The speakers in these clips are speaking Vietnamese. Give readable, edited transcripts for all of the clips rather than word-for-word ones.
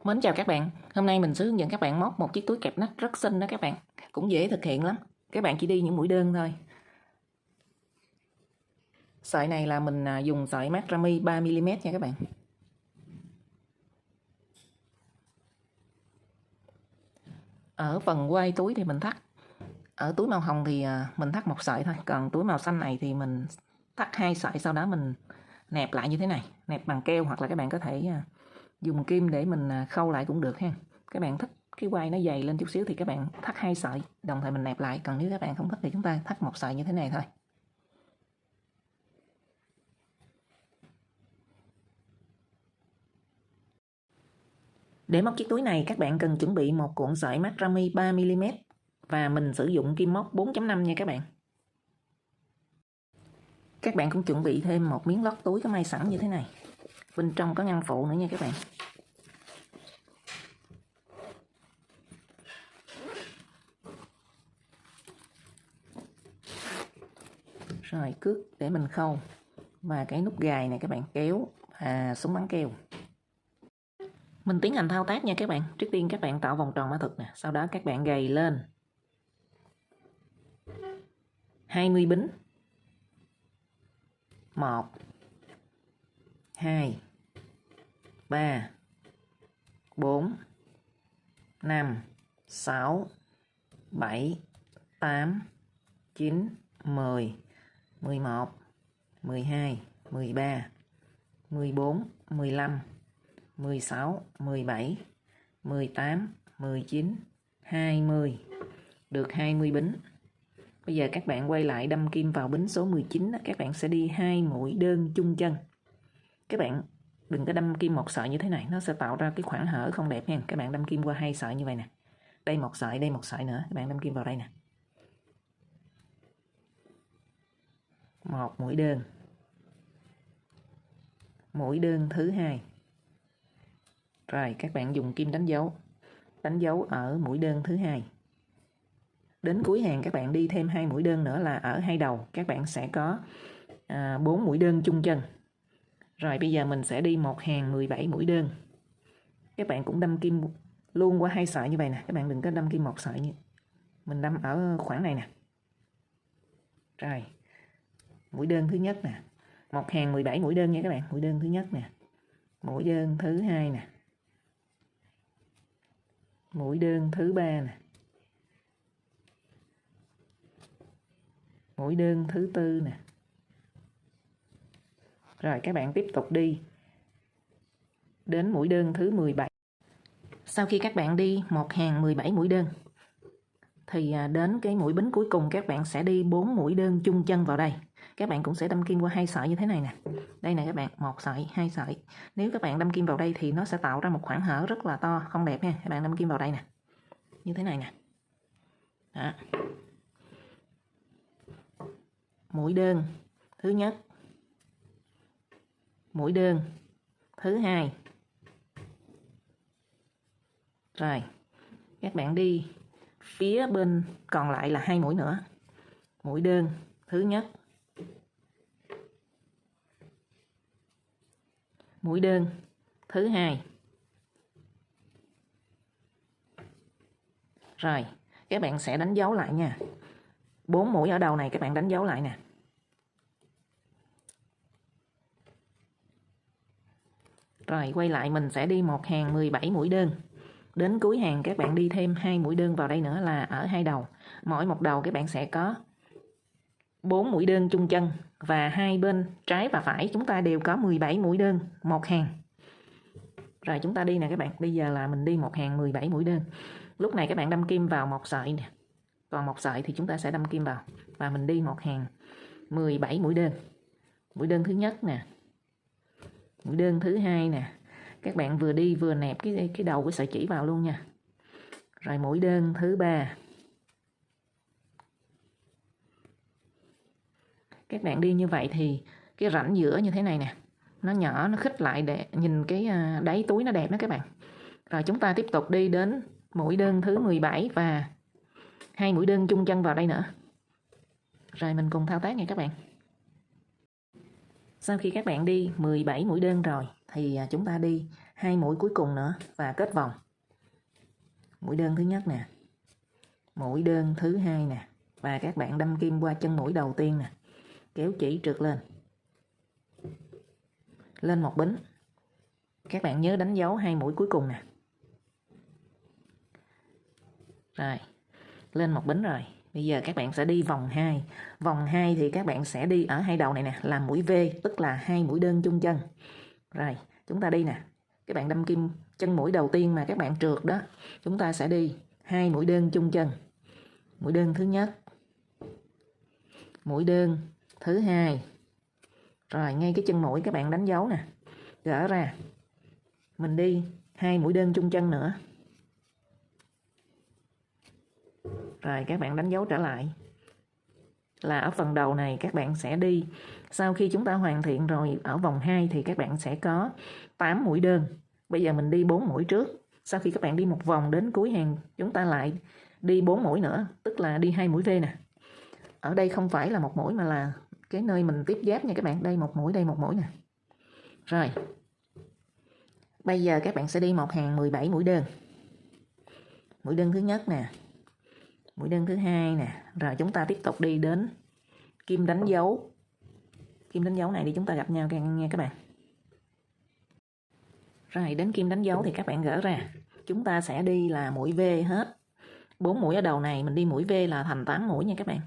Mến chào các bạn, hôm nay mình sẽ hướng dẫn các bạn móc một chiếc túi kẹp nách rất xinh đó các bạn. Cũng dễ thực hiện lắm, các bạn chỉ đi những mũi đơn thôi. Sợi này là mình dùng sợi macrame 3mm nha các bạn. Ở phần quai túi thì mình thắt, ở túi màu hồng thì mình thắt một sợi thôi. Còn túi màu xanh này thì mình thắt 2 sợi, sau đó mình nẹp lại như thế này. Nẹp bằng keo hoặc là các bạn có thể dùng kim để mình khâu lại cũng được ha. Các bạn thích cái quai nó dày lên chút xíu thì các bạn thắt 2 sợi, đồng thời mình nẹp lại. Còn nếu các bạn không thích thì chúng ta thắt một sợi như thế này thôi. Để móc chiếc túi này các bạn cần chuẩn bị một cuộn sợi macrame 3mm và mình sử dụng kim móc 4.5 nha các bạn. Các bạn cũng chuẩn bị thêm một miếng lót túi có may sẵn như thế này. Bên trong có ngăn phụ nữa nha các bạn. Rồi cước để mình khâu và cái nút gài này các bạn kéo và súng bắn keo. Mình tiến hành thao tác nha các bạn. Trước tiên các bạn tạo vòng tròn mã thực nè, sau đó các bạn gầy lên 20 bính. 1 2 3 4 5 6 7 8 9 10 11 12 13 14 15 16 17 18 19 20. Được 20 bính. Bây giờ các bạn quay lại đâm kim vào bính số 19, các bạn sẽ đi 2 mũi đơn chung chân. Các bạn đừng có đâm kim một sợi như thế này, nó sẽ tạo ra cái khoảng hở không đẹp nha. Các bạn đâm kim qua 2 sợi như vậy nè. Đây một sợi, đây một sợi nữa, các bạn đâm kim vào đây nè. Một mũi đơn. Mũi đơn thứ hai. Rồi các bạn dùng kim đánh dấu ở mũi đơn thứ hai. Đến cuối hàng các bạn đi thêm 2 mũi đơn nữa là ở hai đầu, các bạn sẽ có 4 mũi đơn chung chân. Rồi bây giờ mình sẽ đi một hàng 17 mũi đơn. Các bạn cũng đâm kim luôn qua 2 sợi như vậy nè, các bạn đừng có đâm kim một sợi như mình đâm ở khoảng này nè. Rồi mũi đơn thứ nhất nè, một hàng 17 mũi đơn nha các bạn. Mũi đơn thứ nhất nè, mũi đơn thứ hai nè, mũi đơn thứ ba nè, mũi đơn thứ tư nè. Rồi các bạn tiếp tục đi đến mũi đơn thứ 17. Sau khi các bạn đi một hàng 17 mũi đơn thì đến cái mũi bính cuối cùng các bạn sẽ đi 4 mũi đơn chung chân vào đây. Các bạn cũng sẽ đâm kim qua 2 sợi như thế này nè. Đây nè các bạn, 1 sợi, 2 sợi. Nếu các bạn đâm kim vào đây thì nó sẽ tạo ra một khoảng hở rất là to, không đẹp nha. Các bạn đâm kim vào đây nè. Như thế này nè. Đó. Mũi đơn thứ nhất. Mũi đơn thứ hai. Rồi, các bạn đi phía bên còn lại là 2 mũi nữa. Mũi đơn thứ nhất. Mũi đơn thứ hai. Rồi, các bạn sẽ đánh dấu lại nha. 4 mũi ở đầu này các bạn đánh dấu lại nè. Rồi, quay lại mình sẽ đi một hàng 17 mũi đơn. Đến cuối hàng các bạn đi thêm 2 mũi đơn vào đây nữa là ở hai đầu. Mỗi một đầu các bạn sẽ có 4 mũi đơn chung chân và hai bên trái và phải chúng ta đều có 17 mũi đơn một hàng. Rồi chúng ta đi nè các bạn. Bây giờ là mình đi một hàng 17 mũi đơn. Lúc này các bạn đâm kim vào một sợi nè. Còn một sợi thì chúng ta sẽ đâm kim vào và mình đi một hàng 17 mũi đơn. Mũi đơn thứ nhất nè. Mũi đơn thứ hai nè. Các bạn vừa đi vừa nẹp cái đầu của sợi chỉ vào luôn nha. Rồi mũi đơn thứ ba. Các bạn đi như vậy thì cái rãnh giữa như thế này nè, nó nhỏ, nó khít lại để nhìn cái đáy túi nó đẹp đó các bạn. Rồi chúng ta tiếp tục đi đến mũi đơn thứ 17 và 2 mũi đơn chung chân vào đây nữa. Rồi mình cùng thao tác nha các bạn. Sau khi các bạn đi 17 mũi đơn rồi, thì chúng ta đi 2 mũi cuối cùng nữa và kết vòng. Mũi đơn thứ nhất nè, mũi đơn thứ hai nè, và các bạn đâm kim qua chân mũi đầu tiên nè, kéo chỉ trượt lên một bính. Các bạn nhớ đánh dấu 2 mũi cuối cùng nè. Rồi, lên một bính rồi. Bây giờ các bạn sẽ đi vòng 2. Vòng 2 thì các bạn sẽ đi ở hai đầu này nè, làm mũi V, tức là 2 mũi đơn chung chân. Rồi, chúng ta đi nè. Các bạn đâm kim chân mũi đầu tiên mà các bạn trượt đó, chúng ta sẽ đi 2 mũi đơn chung chân. Mũi đơn thứ nhất, mũi đơn thứ hai. Rồi, ngay cái chân mũi các bạn đánh dấu nè, gỡ ra. Mình đi 2 mũi đơn chung chân nữa. Rồi các bạn đánh dấu trở lại. Là ở phần đầu này các bạn sẽ đi, sau khi chúng ta hoàn thiện rồi ở vòng 2 thì các bạn sẽ có 8 mũi đơn. Bây giờ mình đi 4 mũi trước. Sau khi các bạn đi một vòng đến cuối hàng, chúng ta lại đi 4 mũi nữa, tức là đi 2 mũi V nè. Ở đây không phải là một mũi mà là cái nơi mình tiếp giáp nha các bạn. Đây một mũi, đây một mũi nè. Rồi. Bây giờ các bạn sẽ đi một hàng 17 mũi đơn. Mũi đơn thứ nhất nè, mũi đơn thứ hai nè. Rồi chúng ta tiếp tục đi đến kim đánh dấu. Kim đánh dấu này đi chúng ta gặp nhau nha các bạn. Rồi đến kim đánh dấu thì các bạn gỡ ra. Chúng ta sẽ đi là mũi V hết. 4 mũi ở đầu này mình đi mũi V là thành 8 mũi nha các bạn.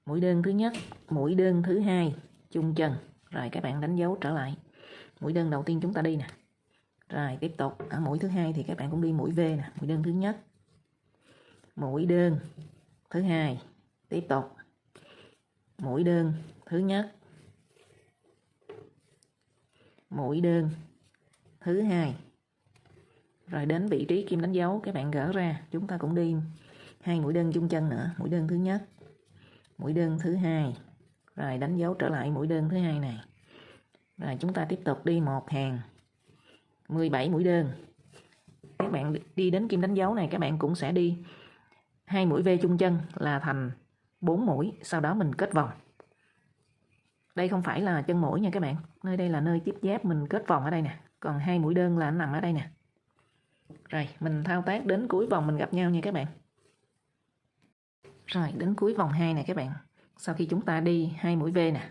Mũi đơn thứ nhất, mũi đơn thứ hai chung chân. Rồi các bạn đánh dấu trở lại. Mũi đơn đầu tiên chúng ta đi nè. Rồi tiếp tục ở mũi thứ hai thì các bạn cũng đi mũi V nè, mũi đơn thứ nhất, mũi đơn thứ hai, tiếp tục mũi đơn thứ nhất, mũi đơn thứ hai. Rồi đến vị trí kim đánh dấu các bạn gỡ ra, chúng ta cũng đi 2 mũi đơn chung chân nữa, mũi đơn thứ nhất, mũi đơn thứ hai. Rồi đánh dấu trở lại mũi đơn thứ hai này. Rồi chúng ta tiếp tục đi một hàng 17 mũi đơn. Các bạn đi đến kim đánh dấu này các bạn cũng sẽ đi 2 mũi V chung chân là thành 4 mũi, sau đó mình kết vòng. Đây không phải là chân mũi nha các bạn, nơi đây là nơi tiếp giáp, mình kết vòng ở đây nè, còn 2 mũi đơn là nằm ở đây nè. Rồi mình thao tác đến cuối vòng mình gặp nhau nha các bạn. Rồi đến cuối vòng 2 này các bạn, sau khi chúng ta đi 2 mũi V nè,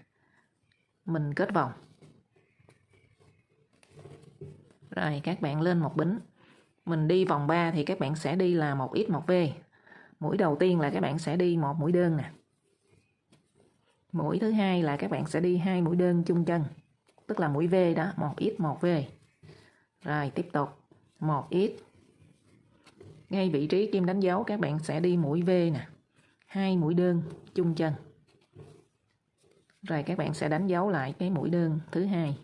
mình kết vòng. Rồi các bạn lên một bính. Mình đi vòng 3 thì các bạn sẽ đi là 1X 1V. Mũi đầu tiên là các bạn sẽ đi 1 mũi đơn nè. Mũi thứ hai là các bạn sẽ đi 2 mũi đơn chung chân, tức là mũi V đó, 1X 1V. Rồi tiếp tục 1X. Ngay vị trí kim đánh dấu các bạn sẽ đi mũi V nè, 2 mũi đơn chung chân. Rồi các bạn sẽ đánh dấu lại cái mũi đơn thứ hai.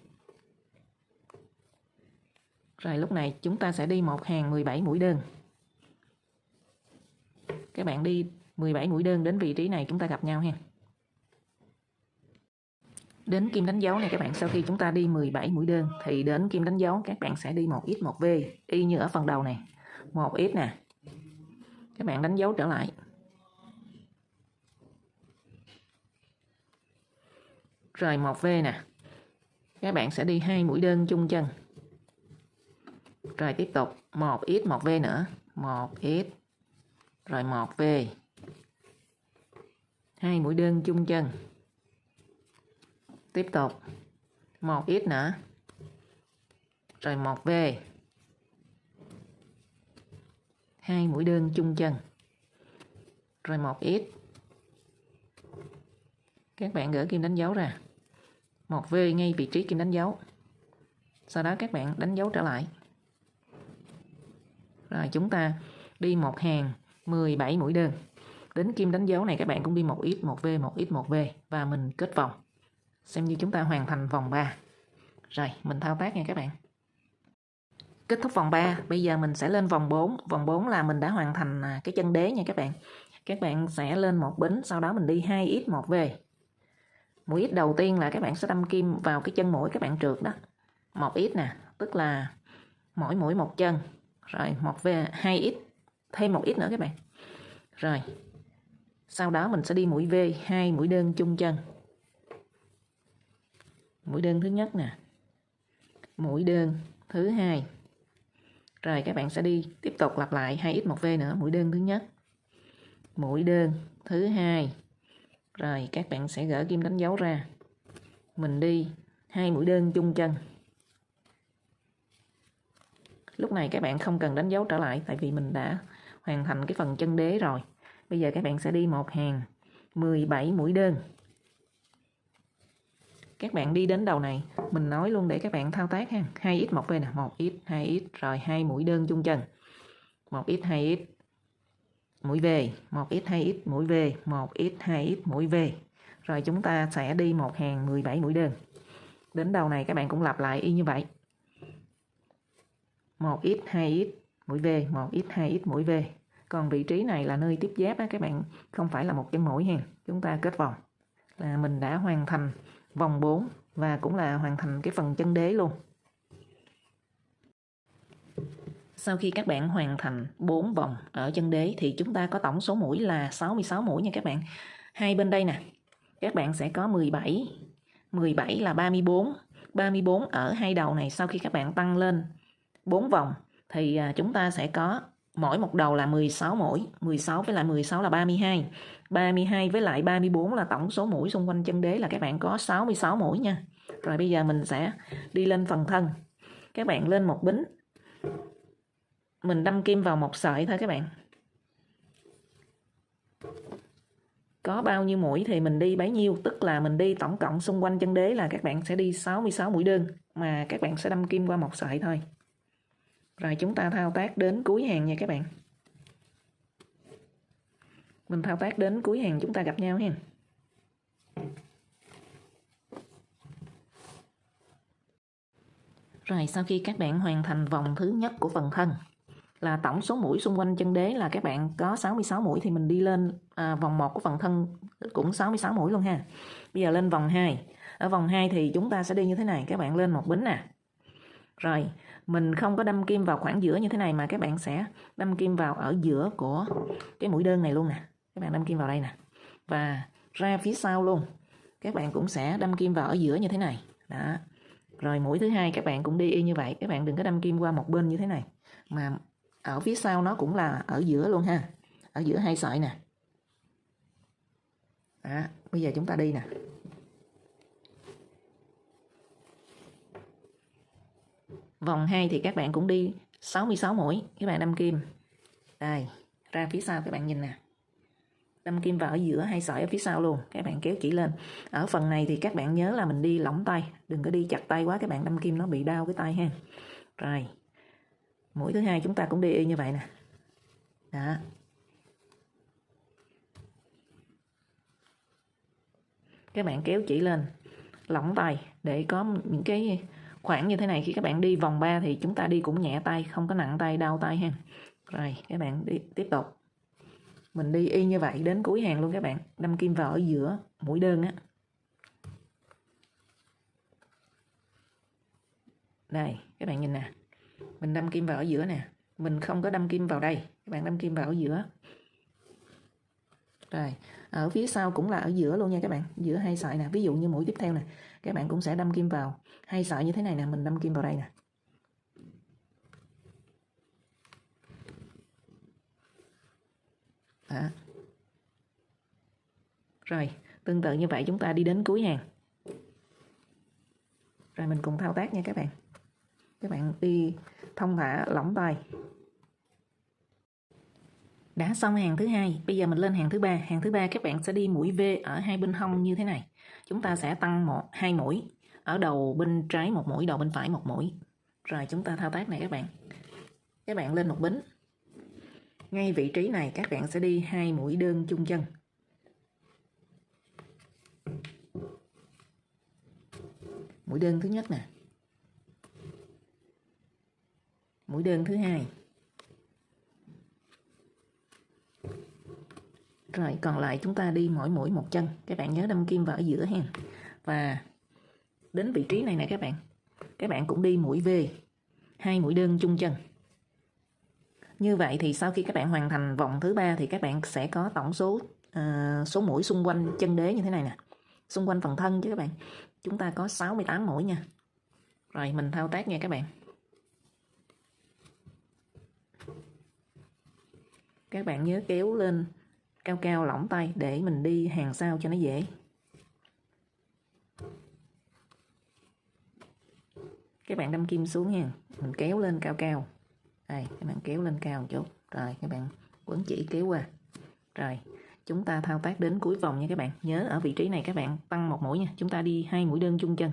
Rồi lúc này chúng ta sẽ đi một hàng 17 mũi đơn. Các bạn đi 17 mũi đơn đến vị trí này chúng ta gặp nhau ha. Đến kim đánh dấu này các bạn, sau khi chúng ta đi 17 mũi đơn thì đến kim đánh dấu các bạn sẽ đi 1X 1V, y như ở phần đầu này. 1X nè. Các bạn đánh dấu trở lại. Rồi 1V nè. Các bạn sẽ đi 2 mũi đơn chung chân. Rồi tiếp tục 1X 1V nữa, 1X. Rồi 1V. 2 mũi đơn chung chân. Tiếp tục 1X nữa. Rồi 1V. 2 mũi đơn chung chân. Rồi 1X. Các bạn gỡ kim đánh dấu ra. 1V ngay vị trí kim đánh dấu. Sau đó các bạn đánh dấu trở lại. Rồi chúng ta đi một hàng 17 mũi đơn. Đến kim đánh dấu này các bạn cũng đi 1X 1V 1X 1V và mình kết vòng. Xem như chúng ta hoàn thành vòng 3. Rồi mình thao tác nha các bạn. Kết thúc vòng 3, bây giờ mình sẽ lên vòng 4. Vòng 4 là mình đã hoàn thành cái chân đế nha các bạn. Các bạn sẽ lên một bính, sau đó mình đi 2X 1V. Mũi X đầu tiên là các bạn sẽ đâm kim vào cái chân mũi các bạn trượt đó. 1X nè, tức là mỗi mũi một chân. Rồi 1V, 2X, thêm 1X nữa các bạn. Rồi, sau đó mình sẽ đi mũi V, 2 mũi đơn chung chân. mũi đơn thứ nhất nè, mũi đơn thứ hai. Rồi các bạn sẽ đi tiếp tục lặp lại 2x1v nữa, mũi đơn thứ nhất, mũi đơn thứ hai. Rồi các bạn sẽ gỡ kim đánh dấu ra. Mình đi 2 mũi đơn chung chân. Lúc này các bạn không cần đánh dấu trở lại tại vì mình đã hoàn thành cái phần chân đế rồi. Bây giờ các bạn sẽ đi một hàng 17 mũi đơn. Các bạn đi đến đầu này, mình nói luôn để các bạn thao tác ha. 2x1v nè, 1x, 2x, rồi 2 mũi đơn chung chân. 1x, 2x, mũi V, 1x, 2x, mũi V, 1x, 2x, mũi V. Rồi chúng ta sẽ đi một hàng 17 mũi đơn. Đến đầu này các bạn cũng lặp lại y như vậy. 1x, 2x, mũi V, 1x, 2x, mũi V. Còn vị trí này là nơi tiếp giáp á, các bạn không phải là một chân mũi ha. Chúng ta kết vòng là mình đã hoàn thành vòng 4 và cũng là hoàn thành cái phần chân đế luôn. Sau khi các bạn hoàn thành 4 vòng ở chân đế thì chúng ta có tổng số mũi là 66 mũi nha các bạn. Hai bên đây nè, các bạn sẽ có 17. 17 là 34. 34 ở hai đầu này sau khi các bạn tăng lên 4 vòng thì chúng ta sẽ có mỗi một đầu là 16 mũi. 16 với lại 16 là 32. 32 với lại 34 là tổng số mũi xung quanh chân đế là các bạn có 66 mũi nha. Rồi bây giờ mình sẽ đi lên phần thân. Các bạn lên một bính. Mình đâm kim vào một sợi thôi các bạn. Có bao nhiêu mũi thì mình đi bấy nhiêu, tức là mình đi tổng cộng xung quanh chân đế là các bạn sẽ đi 66 mũi đơn mà các bạn sẽ đâm kim qua một sợi thôi. Rồi chúng ta thao tác đến cuối hàng nha các bạn. Mình thao tác đến cuối hàng chúng ta gặp nhau ha. Rồi sau khi các bạn hoàn thành vòng thứ nhất của phần thân là tổng số mũi xung quanh chân đế là các bạn có 66 mũi thì mình đi lên vòng 1 của phần thân cũng 66 mũi luôn ha. Bây giờ lên vòng 2. Ở vòng 2 thì chúng ta sẽ đi như thế này, các bạn lên một bính nè. Rồi, mình không có đâm kim vào khoảng giữa như thế này mà các bạn sẽ đâm kim vào ở giữa của cái mũi đơn này luôn nè. Các bạn đâm kim vào đây nè. Và ra phía sau luôn. Các bạn cũng sẽ đâm kim vào ở giữa như thế này. Đó. Rồi mũi thứ hai các bạn cũng đi y như vậy. Các bạn đừng có đâm kim qua một bên như thế này. Mà ở phía sau nó cũng là ở giữa luôn ha. Ở giữa hai sợi nè. Đó. Bây giờ chúng ta đi nè. Vòng 2 thì các bạn cũng đi 66 mũi. Các bạn đâm kim. Đây. Ra phía sau các bạn nhìn nè. Đâm kim vào ở giữa hai sợi ở phía sau luôn. Các bạn kéo chỉ lên. Ở phần này thì các bạn nhớ là mình đi lỏng tay. Đừng có đi chặt tay quá. Các bạn đâm kim nó bị đau cái tay ha. Rồi. Mũi thứ hai chúng ta cũng đi y như vậy nè. Đó. Các bạn kéo chỉ lên. Lỏng tay. Để có những cái khoảng như thế này. Khi các bạn đi vòng 3 thì chúng ta đi cũng nhẹ tay. Không có nặng tay, đau tay ha. Rồi. Các bạn đi tiếp tục. Mình đi y như vậy đến cuối hàng luôn các bạn. Đâm kim vào ở giữa mũi đơn á. Đây, các bạn nhìn nè. Mình đâm kim vào ở giữa nè. Mình không có đâm kim vào đây. Các bạn đâm kim vào ở giữa. Rồi, ở phía sau cũng là ở giữa luôn nha các bạn. Giữa hai sợi nè. Ví dụ như mũi tiếp theo nè. Các bạn cũng sẽ đâm kim vào hai sợi như thế này nè. Mình đâm kim vào đây nè. Đó. Rồi, tương tự như vậy chúng ta đi đến cuối hàng. Rồi mình cùng thao tác nha các bạn. Các bạn đi thông thả lỏng tay. Đã xong hàng thứ hai, bây giờ mình lên hàng thứ ba. Hàng thứ ba các bạn sẽ đi mũi V ở hai bên hông như thế này. Chúng ta sẽ tăng 2 mũi. Ở đầu bên trái một mũi, đầu bên phải một mũi. Rồi chúng ta thao tác này các bạn. Các bạn lên một bính. Ngay vị trí này các bạn sẽ đi 2 mũi đơn chung chân. Mũi đơn thứ nhất nè. Mũi đơn thứ hai. Rồi còn lại chúng ta đi mỗi mũi một chân. Các bạn nhớ đâm kim vào ở giữa ha. Và đến vị trí này nè các bạn. Các bạn cũng đi mũi V. 2 mũi đơn chung chân. Như vậy thì sau khi các bạn hoàn thành vòng thứ 3 thì các bạn sẽ có tổng số số mũi xung quanh chân đế như thế này nè. xung quanh phần thân chứ các bạn. Chúng ta có 68 mũi nha. Rồi mình thao tác nha các bạn. Các bạn nhớ kéo lên cao cao lỏng tay để mình đi hàng sau cho nó dễ. Các bạn đâm kim xuống nha, mình kéo lên cao cao. Đây, các bạn kéo lên cao một chút. Rồi các bạn quấn chỉ kéo qua. Rồi, chúng ta thao tác đến cuối vòng nha các bạn. Nhớ ở vị trí này các bạn tăng một mũi nha. Chúng ta đi 2 mũi đơn chung chân.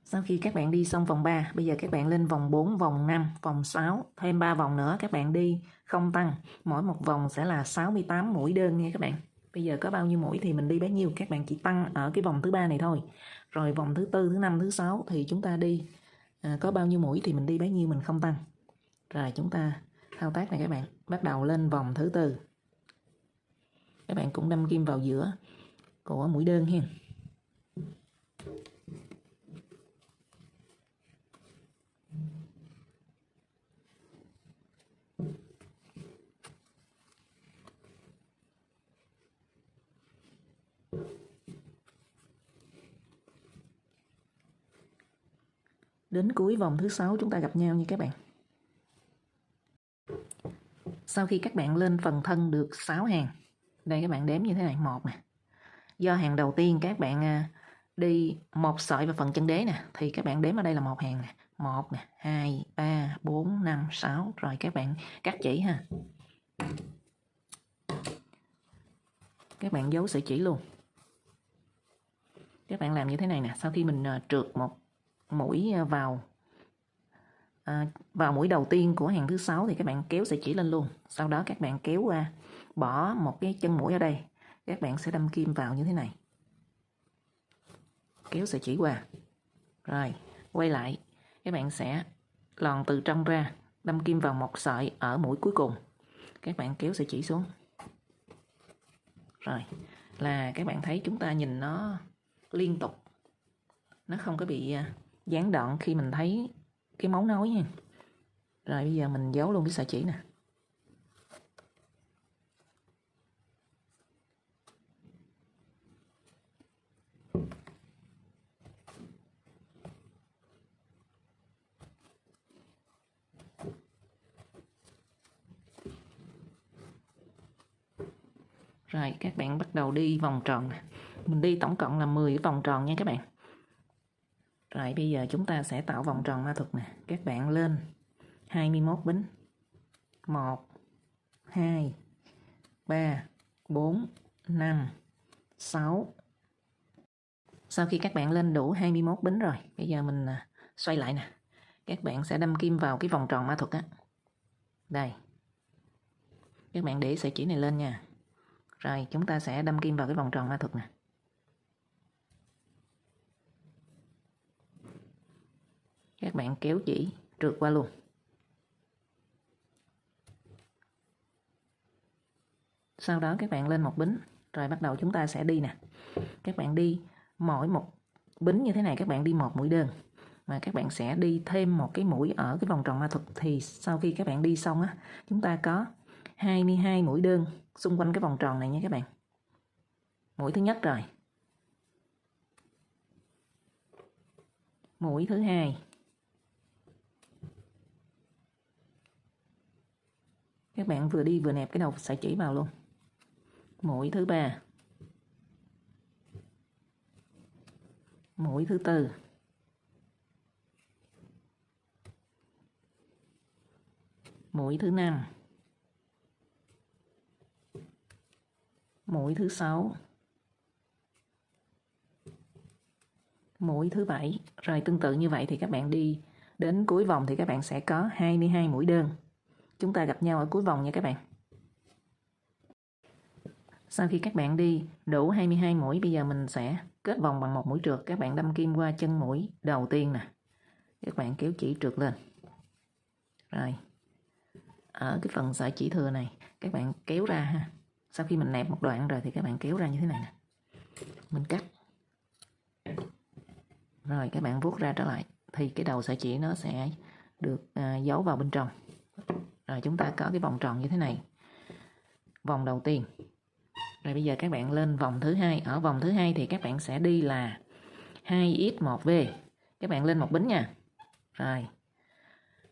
Sau khi các bạn đi xong vòng 3, bây giờ các bạn lên vòng 4, vòng 5, vòng 6, thêm 3 vòng nữa các bạn đi không tăng. Mỗi một vòng sẽ là 68 mũi đơn nha các bạn. Bây giờ có bao nhiêu mũi thì mình đi bấy nhiêu, các bạn chỉ tăng ở cái vòng thứ 3 này thôi. Rồi vòng thứ 4, thứ 5, thứ 6 thì chúng ta đi có bao nhiêu mũi thì mình đi bấy nhiêu, mình không tăng. Rồi chúng ta thao tác này các bạn, bắt đầu lên vòng thứ 4. Các bạn cũng đâm kim vào giữa của mũi đơn ha. Đến cuối vòng thứ 6 chúng ta gặp nhau nha các bạn. Sau khi các bạn lên phần thân được 6 hàng, đây các bạn đếm như thế này, 1 nè. Do hàng đầu tiên các bạn đi một sợi vào phần chân đế nè, thì các bạn đếm ở đây là 1 hàng nè. 1 nè, 2, 3, 4, 5, 6. Rồi các bạn cắt chỉ ha. Các bạn giấu sợi chỉ luôn. Các bạn làm như thế này nè, sau khi mình trượt một mũi vào mũi đầu tiên của hàng thứ 6 thì các bạn kéo sợi chỉ lên luôn. Sau đó các bạn kéo qua, bỏ một cái chân mũi ở đây. Các bạn sẽ đâm kim vào như thế này. Kéo sợi chỉ qua. Rồi, quay lại. Các bạn sẽ lòn từ trong ra, đâm kim vào một sợi ở mũi cuối cùng. Các bạn kéo sợi chỉ xuống. Rồi, là các bạn thấy chúng ta nhìn nó liên tục. Nó không có bị gián đoạn khi mình thấy cái mấu nối nha. Rồi bây giờ mình giấu luôn cái sợi chỉ nè. Rồi các bạn bắt đầu đi vòng tròn nè. Mình đi tổng cộng là 10 vòng tròn nha các bạn. Rồi bây giờ chúng ta sẽ tạo vòng tròn ma thuật nè. Các bạn lên 21 bính. 1, 2, 3, 4, 5, 6. Sau khi các bạn lên đủ 21 bính rồi, bây giờ mình xoay lại nè. Các bạn sẽ đâm kim vào cái vòng tròn ma thuật á. Đây. Các bạn để sợi chỉ này lên nha. Rồi chúng ta sẽ đâm kim vào cái vòng tròn ma thuật nè. Các bạn kéo chỉ trượt qua luôn. Sau đó các bạn lên một bính. Rồi bắt đầu chúng ta sẽ đi nè. Các bạn đi mỗi một bính như thế này các bạn đi một mũi đơn. Mà các bạn sẽ đi thêm một cái mũi ở cái vòng tròn ma thuật. Thì sau khi các bạn đi xong á, chúng ta có 22 mũi đơn xung quanh cái vòng tròn này nha các bạn. Mũi thứ nhất rồi. Mũi thứ hai. Các bạn vừa đi vừa nẹp cái đầu sợi chỉ vào luôn. Mũi thứ ba. Mũi thứ tư. Mũi thứ 5. Mũi thứ 6. Mũi thứ 7. Rồi tương tự như vậy thì các bạn đi đến cuối vòng thì các bạn sẽ có 22 mũi đơn. Chúng ta gặp nhau ở cuối vòng nha các bạn. Sau khi các bạn đi đủ 22 mũi, bây giờ mình sẽ kết vòng bằng một mũi trượt. Các bạn đâm kim qua chân mũi đầu tiên nè. Các bạn kéo chỉ trượt lên. Rồi. Ở cái phần sợi chỉ thừa này, các bạn kéo ra ha. Sau khi mình nẹp một đoạn rồi thì các bạn kéo ra như thế này nè. Mình cắt. Rồi các bạn vuốt ra trở lại. Thì cái đầu sợi chỉ nó sẽ được giấu vào bên trong. Rồi chúng ta có cái vòng tròn như thế này. Vòng đầu tiên. Rồi bây giờ các bạn lên vòng thứ hai. Ở vòng thứ hai thì các bạn sẽ đi là 2x1v. Các bạn lên một bính nha. Rồi.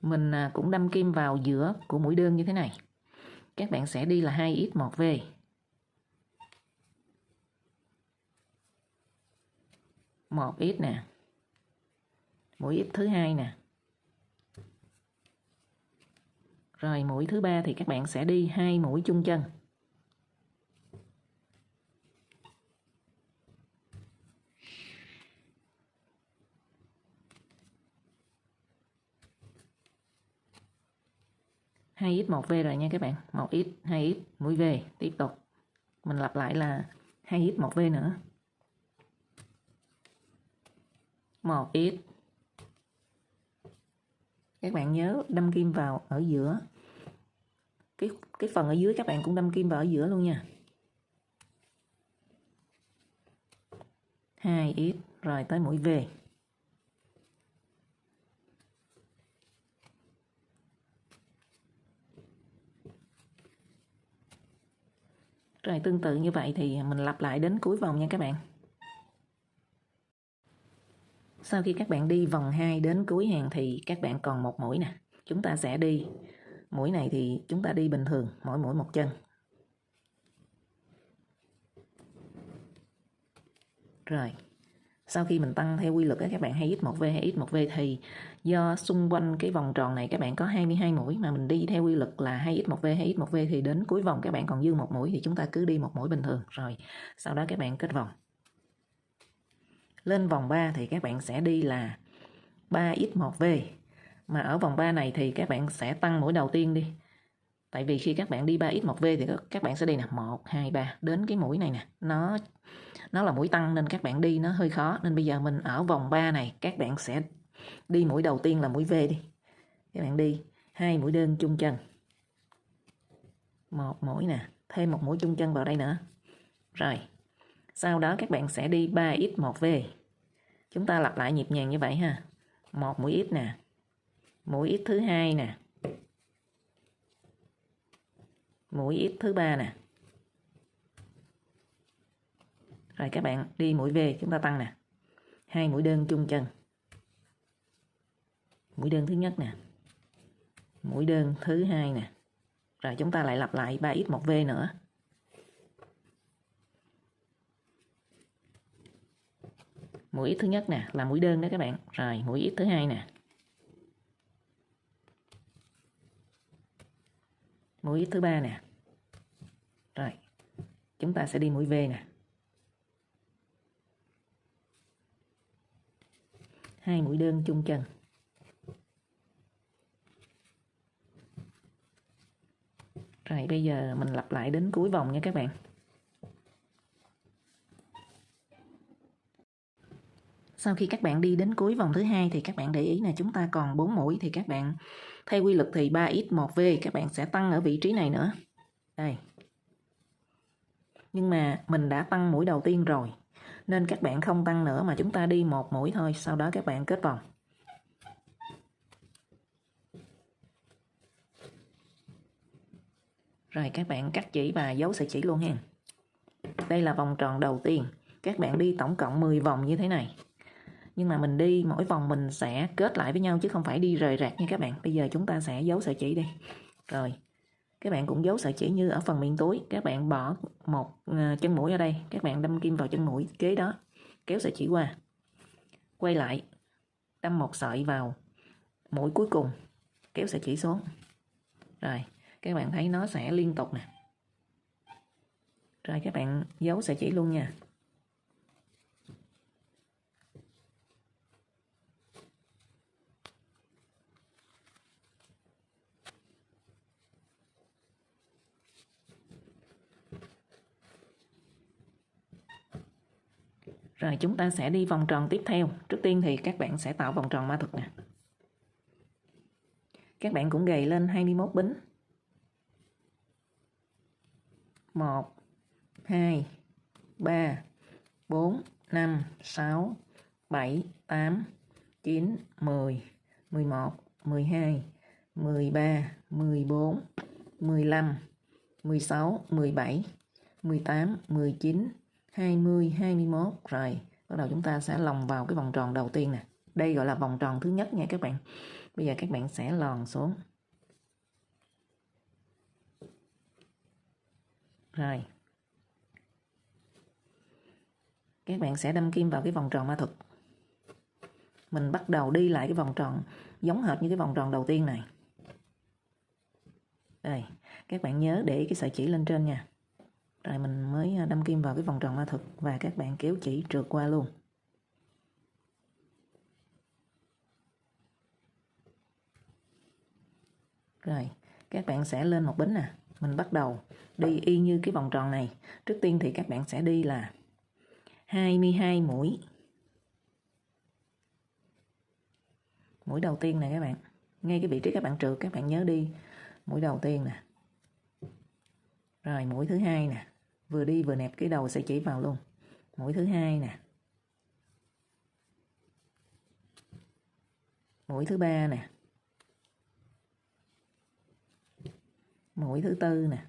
Mình cũng đâm kim vào giữa của mũi đơn như thế này. Các bạn sẽ đi là 2x1v. 1x nè. Mũi x thứ hai nè. Rồi mũi thứ ba thì các bạn sẽ đi 2 mũi chung chân. Hai x 1v rồi nha các bạn. 1x, 2x, mũi v. Tiếp tục. Mình lặp lại là 2x 1v nữa. 1x. Các bạn nhớ đâm kim vào ở giữa. Cái phần ở dưới các bạn cũng đâm kim vào ở giữa luôn nha. 2x. Rồi tới mũi v. Rồi tương tự như vậy thì mình lặp lại đến cuối vòng nha các bạn. Sau khi các bạn đi vòng 2 đến cuối hàng thì các bạn còn một mũi nè. Chúng ta sẽ đi, mũi này thì chúng ta đi bình thường, mỗi mũi một chân. Rồi, sau khi mình tăng theo quy luật các bạn 2x1v, 2x1v thì do xung quanh cái vòng tròn này các bạn có 22 mũi mà mình đi theo quy luật là 2x1v, 2x1v thì đến cuối vòng các bạn còn dư một mũi thì chúng ta cứ đi một mũi bình thường. Rồi, sau đó các bạn kết vòng. Lên vòng 3 thì các bạn sẽ đi là 3x1v. Mà ở vòng 3 này thì các bạn sẽ tăng mũi đầu tiên đi. Tại vì khi các bạn đi 3x1v thì các bạn sẽ đi nè, 1, 2, 3. Đến cái mũi này nè, nó là mũi tăng nên các bạn đi nó hơi khó. Nên bây giờ mình ở vòng 3 này các bạn sẽ đi mũi đầu tiên là mũi v đi. Các bạn đi 2 mũi đơn chung chân. 1 mũi nè, thêm một mũi chung chân vào đây nữa. Rồi, sau đó các bạn sẽ đi 3x1v. Chúng ta lặp lại nhịp nhàng như vậy ha. 1 mũi x nè. Mũi x thứ hai nè. Mũi x thứ ba nè. Rồi các bạn đi mũi v chúng ta tăng nè. 2 mũi đơn chung chân. Mũi đơn thứ nhất nè. Mũi đơn thứ hai nè. Rồi chúng ta lại lặp lại 3x1v nữa. Mũi x thứ nhất nè là mũi đơn đó các bạn. Rồi mũi x thứ hai nè. Mũi x thứ ba nè. Rồi chúng ta sẽ đi mũi v nè. 2 mũi đơn chung chân. Rồi bây giờ mình lặp lại đến cuối vòng nha các bạn. Sau khi các bạn đi đến cuối vòng thứ hai thì các bạn để ý là chúng ta còn 4 mũi thì các bạn theo quy luật thì 3x1v các bạn sẽ tăng ở vị trí này nữa. Đây. Nhưng mà mình đã tăng mũi đầu tiên rồi nên các bạn không tăng nữa mà chúng ta đi một mũi thôi, sau đó các bạn kết vòng. Rồi các bạn cắt chỉ và giấu sợi chỉ luôn ha. Đây là vòng tròn đầu tiên. Các bạn đi tổng cộng 10 vòng như thế này. Nhưng mà mình đi mỗi vòng mình sẽ kết lại với nhau chứ không phải đi rời rạc nha các bạn. Bây giờ chúng ta sẽ giấu sợi chỉ đi. Rồi các bạn cũng giấu sợi chỉ như ở phần miệng túi. Các bạn bỏ một chân mũi ở đây. Các bạn đâm kim vào chân mũi kế đó. Kéo sợi chỉ qua. Quay lại. Đâm một sợi vào mũi cuối cùng. Kéo sợi chỉ xuống. Rồi các bạn thấy nó sẽ liên tục nè. Rồi các bạn giấu sợi chỉ luôn nha. Rồi chúng ta sẽ đi vòng tròn tiếp theo. Trước tiên thì các bạn sẽ tạo vòng tròn ma thuật nè. Các bạn cũng gầy lên 21 bính. 1, 2, 3, 4, 5, 6, 7, 8, 9, 10, 11, 12, 13, 14, 15, 16, 17, 18, 19, 20, 21. Rồi, bắt đầu chúng ta sẽ lồng vào cái vòng tròn đầu tiên nè. Đây gọi là vòng tròn thứ nhất nha các bạn. Bây giờ các bạn sẽ lòn xuống. Rồi. Các bạn sẽ đâm kim vào cái vòng tròn ma thuật. Mình bắt đầu đi lại cái vòng tròn giống hệt như cái vòng tròn đầu tiên này. Đây, các bạn nhớ để cái sợi chỉ lên trên nha. Rồi mình mới đâm kim vào cái vòng tròn ma thuật và các bạn kéo chỉ trượt qua luôn. Rồi, các bạn sẽ lên một bính nè. Mình bắt đầu đi y như cái vòng tròn này. Trước tiên thì các bạn sẽ đi là 22 mũi. Mũi đầu tiên nè các bạn. Ngay cái vị trí các bạn trượt, các bạn nhớ đi mũi đầu tiên nè. Rồi mũi thứ hai nè. Vừa đi vừa nẹp cái đầu sợi chỉ vào luôn. Mũi thứ hai nè. Mũi thứ ba nè. Mũi thứ tư nè.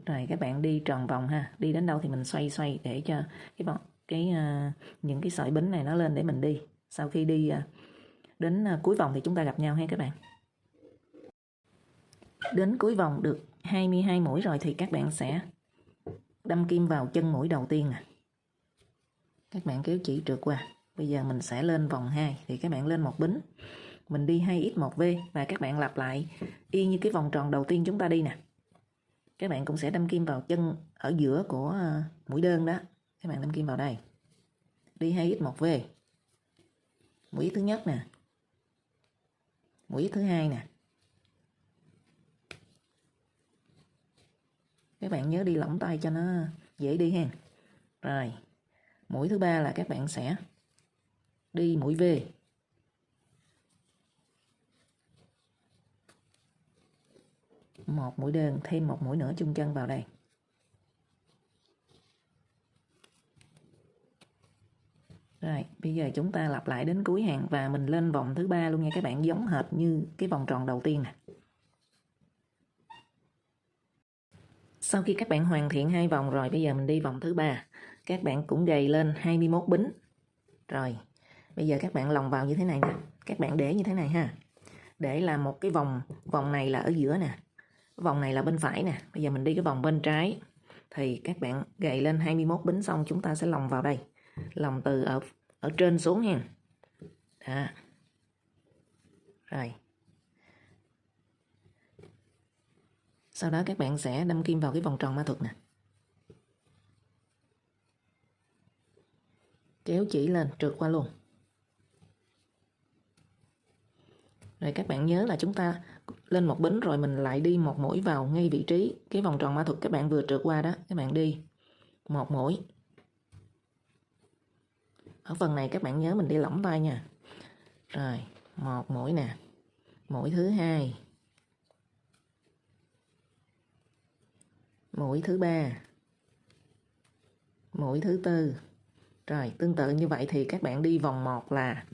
Rồi các bạn đi tròn vòng ha. Đi đến đâu thì mình xoay để cho những cái sợi bính này nó lên để mình đi. Sau khi đi đến cuối vòng thì chúng ta gặp nhau ha các bạn. Đến cuối vòng được 22 mũi rồi thì các bạn sẽ đâm kim vào chân mũi đầu tiên nè. Các bạn kéo chỉ trượt qua. Bây giờ mình sẽ lên vòng 2 thì các bạn lên một bính. Mình đi 2x1v và các bạn lặp lại y như cái vòng tròn đầu tiên chúng ta đi nè. Các bạn cũng sẽ đâm kim vào chân ở giữa của mũi đơn đó. Các bạn đâm kim vào đây. Đi 2x1v. Mũi thứ nhất nè. Mũi thứ hai nè. Các bạn nhớ đi lỏng tay cho nó dễ đi ha. Rồi. Mũi thứ ba là các bạn sẽ đi mũi V. Một mũi đơn, thêm một mũi nữa chung chân vào đây. Rồi, bây giờ chúng ta lặp lại đến cuối hàng và mình lên vòng thứ ba luôn nha các bạn, giống hệt như cái vòng tròn đầu tiên nè. Sau khi các bạn hoàn thiện 2 vòng rồi, bây giờ mình đi vòng thứ ba. Các bạn cũng gầy lên 21 bính. Rồi, bây giờ các bạn lồng vào như thế này nè. Các bạn để như thế này ha. Để làm một cái vòng này là ở giữa nè. Vòng này là bên phải nè. Bây giờ mình đi cái vòng bên trái. Thì các bạn gầy lên 21 bính xong chúng ta sẽ lồng vào đây. Lồng từ ở trên xuống nha. Đó. Rồi. Sau đó các bạn sẽ đâm kim vào cái vòng tròn ma thuật nè. Kéo chỉ lên, trượt qua luôn. Rồi các bạn nhớ là chúng ta lên một bính rồi mình lại đi một mũi vào ngay vị trí cái vòng tròn ma thuật các bạn vừa trượt qua đó. Các bạn đi một mũi. Ở phần này các bạn nhớ mình đi lỏng tay nha. Rồi, một mũi nè. Mũi thứ hai. Mũi thứ ba. Mũi thứ tư. Rồi, tương tự như vậy thì các bạn đi vòng 1 là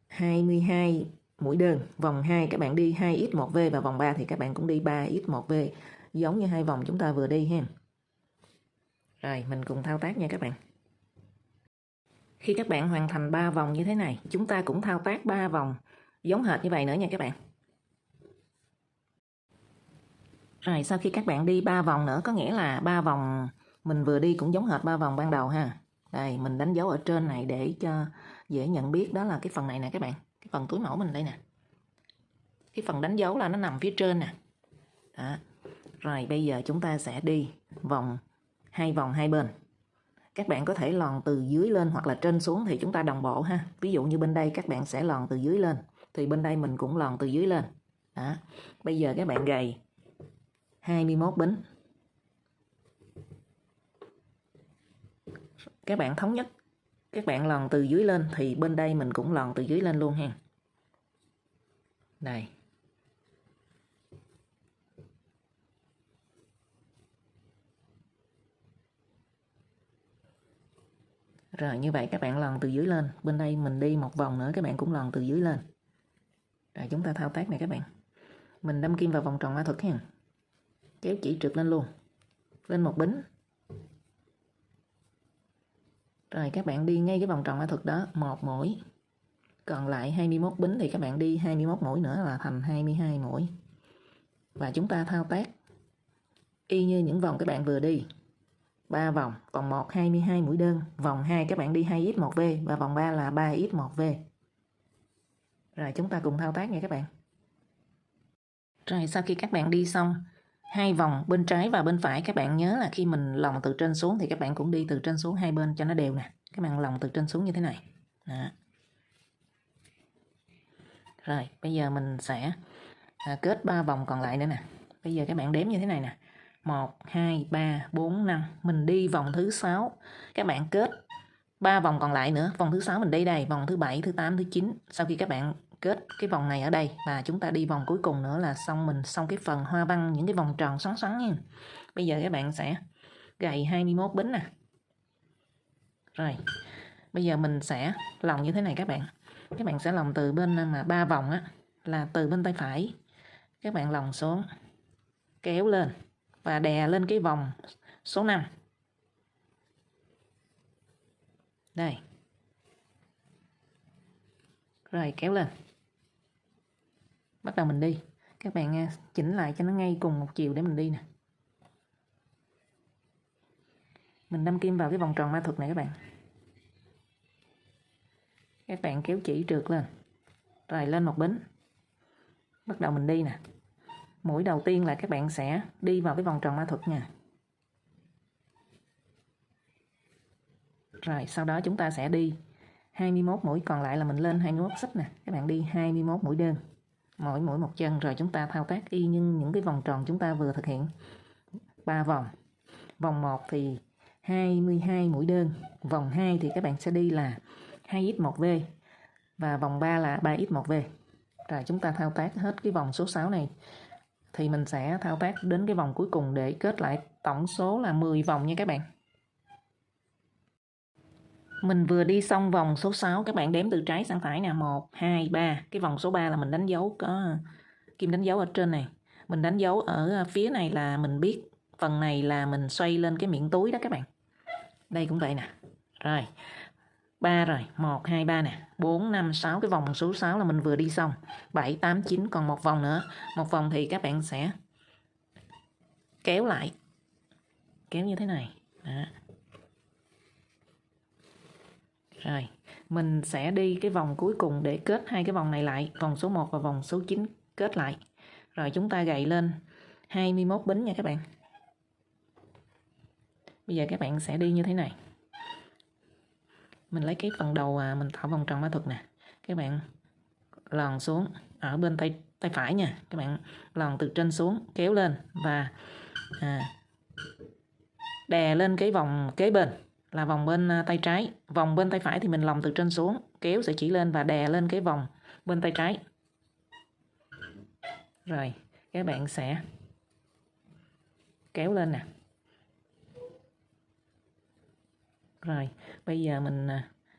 22 mũi đơn. Vòng 2 các bạn đi 2x1v và vòng 3 thì các bạn cũng đi 3x1v. Giống như 2 vòng chúng ta vừa đi ha. Rồi, mình cùng thao tác nha các bạn. Khi các bạn hoàn thành 3 vòng như thế này, chúng ta cũng thao tác 3 vòng giống hệt như vậy nữa nha các bạn. Rồi, sau khi các bạn đi 3 vòng nữa, có nghĩa là 3 vòng mình vừa đi cũng giống hệt 3 vòng ban đầu ha. Đây, mình đánh dấu ở trên này để cho dễ nhận biết, đó là cái phần này nè các bạn. Cái phần túi mẫu mình đây nè. Cái phần đánh dấu là nó nằm phía trên nè. Đó. Rồi, bây giờ chúng ta sẽ đi hai vòng hai bên. Các bạn có thể lòn từ dưới lên hoặc là trên xuống thì chúng ta đồng bộ ha. Ví dụ như bên đây các bạn sẽ lòn từ dưới lên, thì bên đây mình cũng lòn từ dưới lên. Đó. Bây giờ các bạn gầy 21 bính. Các bạn thống nhất, các bạn lòn từ dưới lên thì bên đây mình cũng lòn từ dưới lên luôn ha. Đây. Rồi như vậy các bạn lòn từ dưới lên. Bên đây mình đi một vòng nữa các bạn cũng lòn từ dưới lên. Rồi chúng ta thao tác này các bạn. Mình đâm kim vào vòng tròn mã thuật ha. Kéo chỉ trượt lên luôn. Lên một bính. Rồi các bạn đi ngay cái vòng tròn mã thuật đó 1 mũi. Còn lại 21 bính thì các bạn đi 21 mũi nữa là thành 22 mũi. Và chúng ta thao tác y như những vòng các bạn vừa đi. 3 vòng, vòng 1 22 mũi đơn, vòng 2 các bạn đi 2x1v và vòng 3 là 3x1v. Rồi chúng ta cùng thao tác nha các bạn. Rồi sau khi các bạn đi xong 2 vòng bên trái và bên phải, các bạn nhớ là khi mình lòng từ trên xuống thì các bạn cũng đi từ trên xuống hai bên cho nó đều nè. Các bạn lòng từ trên xuống như thế này. Đó. Rồi bây giờ mình sẽ kết 3 vòng còn lại nữa nè. Bây giờ các bạn đếm như thế này nè. 1, 2, 3, 4, 5. Mình đi vòng thứ 6. Các bạn kết 3 vòng còn lại nữa. Vòng thứ 6 mình đi đây. Vòng thứ 7, thứ 8, thứ 9. Sau khi các bạn kết cái vòng này ở đây và chúng ta đi vòng cuối cùng nữa là xong cái phần hoa văn những cái vòng tròn xoắn xoắn nha. Bây giờ các bạn sẽ gầy 21 bính nè. Rồi. Bây giờ mình sẽ lòng như thế này các bạn. Các bạn sẽ lòng từ bên mà 3 vòng á, là từ bên tay phải. Các bạn lòng xuống, kéo lên và đè lên cái vòng số 5. Đây. Rồi kéo lên. Bắt đầu mình đi. Các bạn chỉnh lại cho nó ngay cùng một chiều để mình đi nè. Mình đâm kim vào cái vòng tròn ma thuật này các bạn. Các bạn kéo chỉ trượt lên. Rồi lên một bính. Bắt đầu mình đi nè. Mũi đầu tiên là các bạn sẽ đi vào cái vòng tròn ma thuật nha. Rồi sau đó chúng ta sẽ đi 21 mũi, còn lại là mình lên 21 xích nè. Các bạn đi 21 mũi đơn. Mỗi mũi một chân, rồi chúng ta thao tác y như những cái vòng tròn chúng ta vừa thực hiện. 3 vòng. Vòng 1 thì 22 mũi đơn. Vòng 2 thì các bạn sẽ đi là 2x1v. Và vòng 3 là 3x1v. Rồi chúng ta thao tác hết cái vòng số 6 này. Thì mình sẽ thao tác đến cái vòng cuối cùng để kết lại tổng số là 10 vòng nha các bạn. Mình vừa đi xong vòng số 6, các bạn đếm từ trái sang phải nè. 1, 2, 3. Cái vòng số 3 là mình đánh dấu, có kim đánh dấu ở trên này. Mình đánh dấu ở phía này là mình biết phần này là mình xoay lên cái miệng túi đó các bạn. Đây cũng vậy nè. Rồi. 3 rồi. 1, 2, 3 nè. 4, 5, 6. Cái vòng số 6 là mình vừa đi xong. 7, 8, 9. Còn một vòng nữa. Một vòng thì các bạn sẽ kéo lại. Kéo như thế này. Đó. Rồi. Mình sẽ đi cái vòng cuối cùng để kết hai cái vòng này lại. Vòng số 1 và vòng số 9 kết lại. Rồi chúng ta gầy lên 21 bính nha các bạn. Bây giờ các bạn sẽ đi như thế này. Mình lấy cái phần đầu mình tạo vòng tròn ma thuật nè. Các bạn lòn xuống ở bên tay phải nha. Các bạn lòn từ trên xuống, kéo lên và đè lên cái vòng kế bên là vòng bên tay trái. Vòng bên tay phải thì mình lòn từ trên xuống, kéo sẽ chỉ lên và đè lên cái vòng bên tay trái. Rồi các bạn sẽ kéo lên nè. Rồi bây giờ mình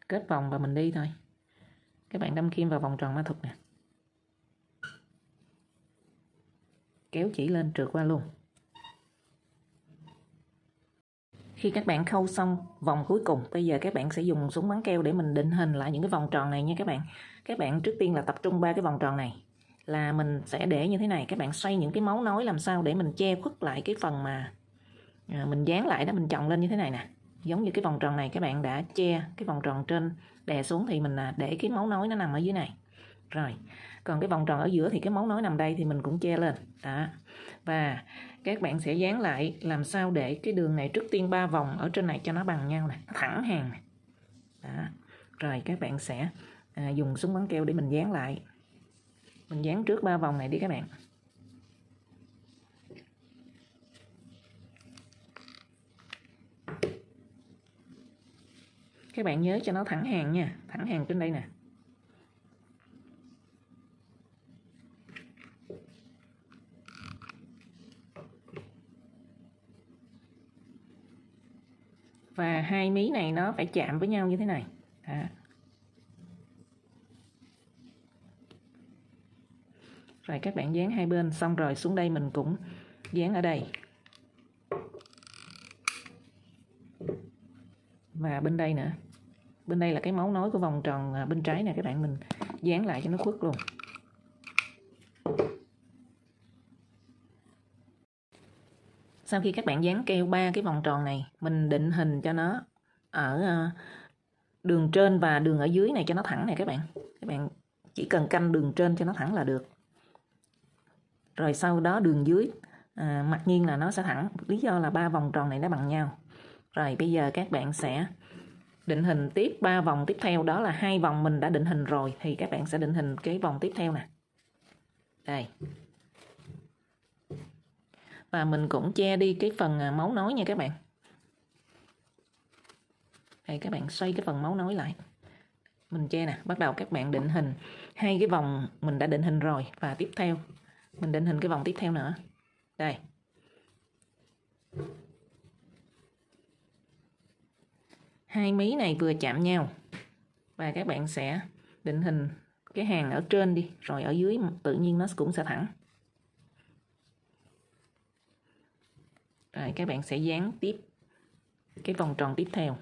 kết vòng và mình đi thôi. Các bạn đâm kim vào vòng tròn ma thuật nè. Kéo chỉ lên trượt qua luôn. Khi các bạn khâu xong vòng cuối cùng, bây giờ các bạn sẽ dùng súng bắn keo để mình định hình lại những cái vòng tròn này nha các bạn. Các bạn trước tiên là tập trung 3 cái vòng tròn này. Là mình sẽ để như thế này. Các bạn xoay những cái mấu nối làm sao để mình che khuất lại cái phần mà mình dán lại đó. Mình chồng lên như thế này nè. Giống như cái vòng tròn này các bạn đã che cái vòng tròn trên đè xuống thì mình để cái mấu nối nó nằm ở dưới này. Rồi, còn cái vòng tròn ở giữa thì cái mấu nối nằm đây thì mình cũng che lên. Đó. Và các bạn sẽ dán lại làm sao để cái đường này trước tiên 3 vòng ở trên này cho nó bằng nhau nè, thẳng hàng nè. Đó. Rồi các bạn sẽ dùng súng bắn keo để mình dán lại. Mình dán trước 3 vòng này đi các bạn. Các bạn nhớ cho nó thẳng hàng nha, thẳng hàng trên đây nè. Và hai mí này nó phải chạm với nhau như thế này. Đó. Rồi các bạn dán hai bên xong rồi xuống đây mình cũng dán ở đây. Và bên đây nữa. Bên đây là cái mấu nối của vòng tròn bên trái nè các bạn, mình dán lại cho nó khuất luôn. Sau khi các bạn dán keo 3 cái vòng tròn này, mình định hình cho nó ở đường trên và đường ở dưới này cho nó thẳng này các bạn. Các bạn chỉ cần canh đường trên cho nó thẳng là được. Rồi sau đó đường dưới mặc nhiên là nó sẽ thẳng. Lý do là 3 vòng tròn này nó bằng nhau. Rồi bây giờ các bạn sẽ định hình tiếp 3 vòng tiếp theo, đó là 2 vòng mình đã định hình rồi thì các bạn sẽ định hình cái vòng tiếp theo nè. Đây. Và mình cũng che đi cái phần mấu nối nha các bạn. Đây các bạn xoay cái phần mấu nối lại. Mình che nè, bắt đầu các bạn định hình 2 cái vòng mình đã định hình rồi và tiếp theo mình định hình cái vòng tiếp theo nữa. Đây. Hai mí này vừa chạm nhau và các bạn sẽ định hình cái hàng ở trên đi, rồi ở dưới tự nhiên nó cũng sẽ thẳng. Rồi các bạn sẽ dán tiếp cái vòng tròn tiếp theo.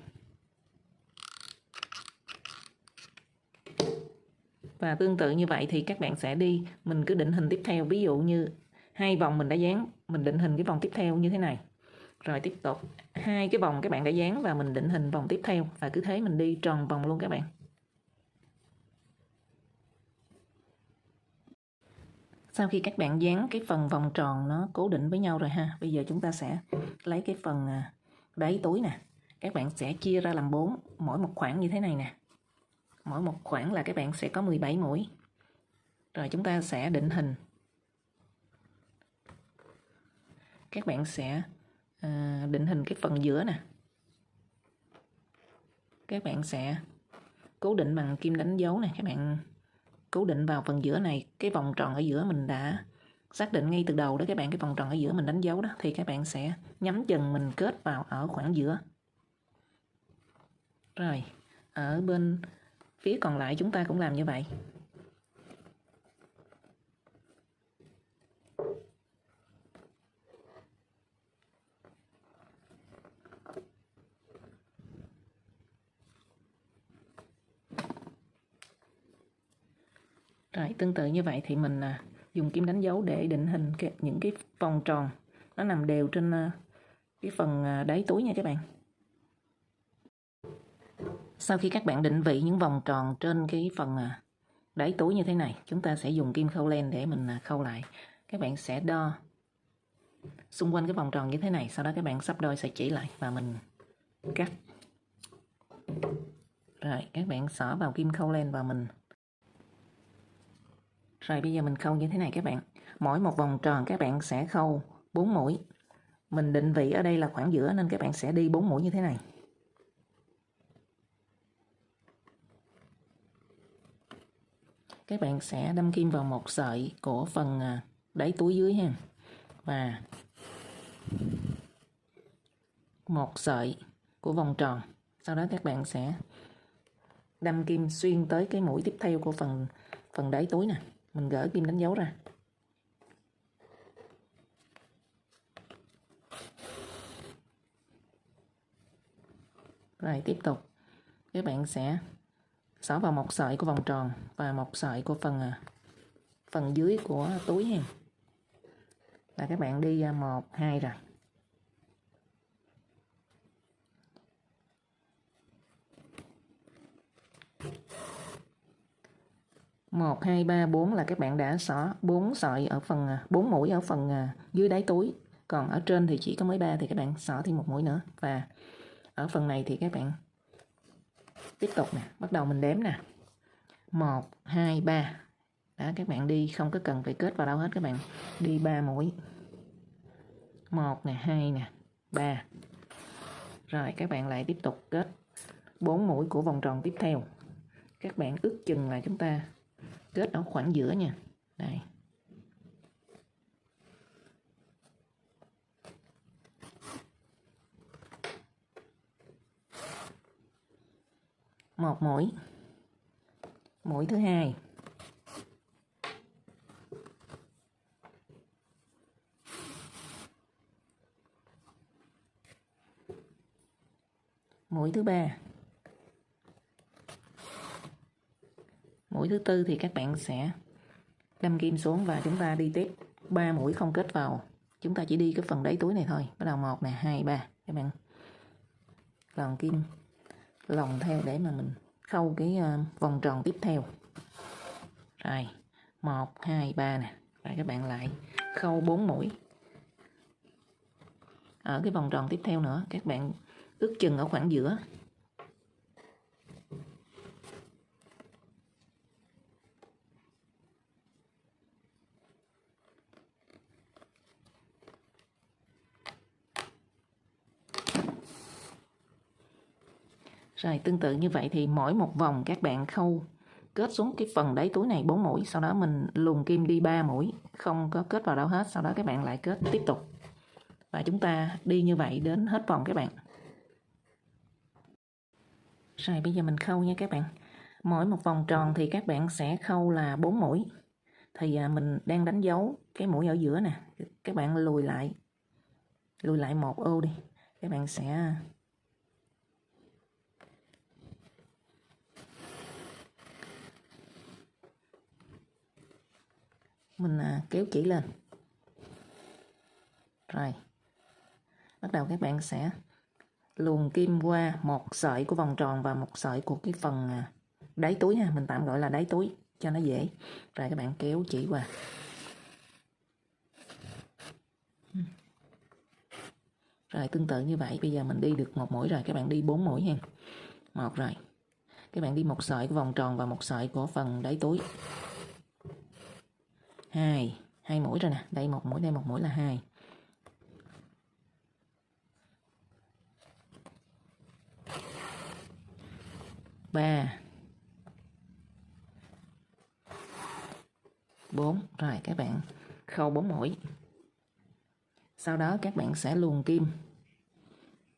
Và tương tự như vậy thì các bạn sẽ đi, mình cứ định hình tiếp theo, ví dụ như 2 vòng mình đã dán, mình định hình cái vòng tiếp theo như thế này. Rồi tiếp tục 2 cái vòng các bạn đã dán và mình định hình vòng tiếp theo, và cứ thế mình đi tròn vòng luôn các bạn. Sau khi các bạn dán cái phần vòng tròn nó cố định với nhau rồi ha, bây giờ chúng ta sẽ lấy cái phần đáy túi nè. Các bạn sẽ chia ra làm 4, mỗi một khoảng như thế này nè. Mỗi một khoảng là các bạn sẽ có 17 mũi. Rồi chúng ta sẽ định hình. Các bạn sẽ định hình cái phần giữa nè. Các bạn sẽ cố định bằng kim đánh dấu này. Các bạn cố định vào phần giữa này. Cái vòng tròn ở giữa mình đã xác định ngay từ đầu đó các bạn. Cái vòng tròn ở giữa mình đánh dấu đó. Thì các bạn sẽ nhắm chân mình kết vào ở khoảng giữa. Rồi ở bên phía còn lại chúng ta cũng làm như vậy. Rồi tương tự như vậy thì mình dùng kim đánh dấu để định hình những cái vòng tròn nó nằm đều trên cái phần đáy túi nha các bạn. Sau khi các bạn định vị những vòng tròn trên cái phần đáy túi như thế này, chúng ta sẽ dùng kim khâu len để mình khâu lại. Các bạn sẽ đo xung quanh cái vòng tròn như thế này, sau đó các bạn sắp đôi sợi chỉ lại và mình cắt. Rồi các bạn xỏ vào kim khâu len và mình. Rồi bây giờ mình khâu như thế này các bạn. Mỗi một vòng tròn các bạn sẽ khâu 4 mũi. Mình định vị ở đây là khoảng giữa nên các bạn sẽ đi 4 mũi như thế này. Các bạn sẽ đâm kim vào một sợi của phần đáy túi dưới ha. Và một sợi của vòng tròn. Sau đó các bạn sẽ đâm kim xuyên tới cái mũi tiếp theo của phần đáy túi nè. Mình gỡ kim đánh dấu ra. Rồi tiếp tục các bạn sẽ xỏ vào một sợi của vòng tròn và một sợi của phần dưới của túi ha. Là các bạn đi 1, 2 rồi. 1, 2, 3, 4 là các bạn đã xỏ 4 sợi ở 4 mũi ở phần dưới đáy túi. Còn ở trên thì chỉ có mới 3 thì các bạn xỏ thêm một mũi nữa. Và ở phần này thì các bạn tiếp tục nè, bắt đầu mình đếm nè. 1, 2, 3. Đó, các bạn đi không có cần phải kết vào đâu hết, các bạn đi 3 mũi. 1 nè, 2 nè, 3. Rồi các bạn lại tiếp tục kết 4 mũi của vòng tròn tiếp theo. Các bạn ước chừng là chúng ta kết ở khoảng giữa nha. Đây. Một mũi. Mũi thứ hai. Mũi thứ ba. Mũi thứ tư thì các bạn sẽ đâm kim xuống và chúng ta đi tiếp 3 mũi không kết vào. Chúng ta chỉ đi cái phần đáy túi này thôi. Bắt đầu 1 nè, 2, 3. Các bạn lần kim lòng theo để mà mình khâu cái vòng tròn tiếp theo. Rồi, 1, 2, 3 nè. Và các bạn lại khâu 4 mũi. Ở cái vòng tròn tiếp theo nữa, các bạn ước chừng ở khoảng giữa. Rồi tương tự như vậy thì mỗi một vòng các bạn khâu kết xuống cái phần đáy túi này 4 mũi, sau đó mình luồn kim đi 3 mũi, không có kết vào đâu hết, sau đó các bạn lại kết tiếp tục. Và chúng ta đi như vậy đến hết vòng các bạn. Rồi bây giờ mình khâu nha các bạn. Mỗi một vòng tròn thì các bạn sẽ khâu là 4 mũi. Thì mình đang đánh dấu cái mũi ở giữa nè. Các bạn lùi lại một ô đi. Các bạn sẽ mình kéo chỉ lên. Rồi. Bắt đầu các bạn sẽ luồn kim qua một sợi của vòng tròn và một sợi của cái phần đáy túi ha, mình tạm gọi là đáy túi cho nó dễ. Rồi các bạn kéo chỉ qua. Rồi tương tự như vậy, bây giờ mình đi được một mũi rồi, các bạn đi 4 mũi ha. 1 rồi. Các bạn đi một sợi của vòng tròn và một sợi của phần đáy túi. 2 mũi rồi nè, đây một mũi là 2. 3 4. Rồi các bạn khâu 4 mũi. Sau đó các bạn sẽ luồn kim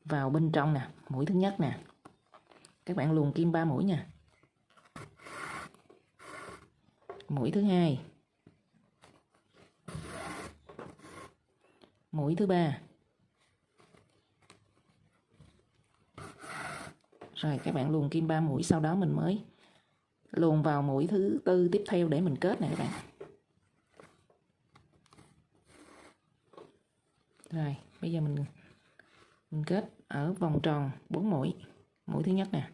vào bên trong nè, mũi thứ nhất nè. Các bạn luồn kim 3 mũi nha. Mũi thứ hai. Mũi thứ ba. Rồi các bạn luồn kim 3 mũi, sau đó mình mới luồn vào mũi thứ tư tiếp theo để mình kết nè các bạn. Rồi, bây giờ mình kết ở vòng tròn 4 mũi. Mũi thứ nhất nè.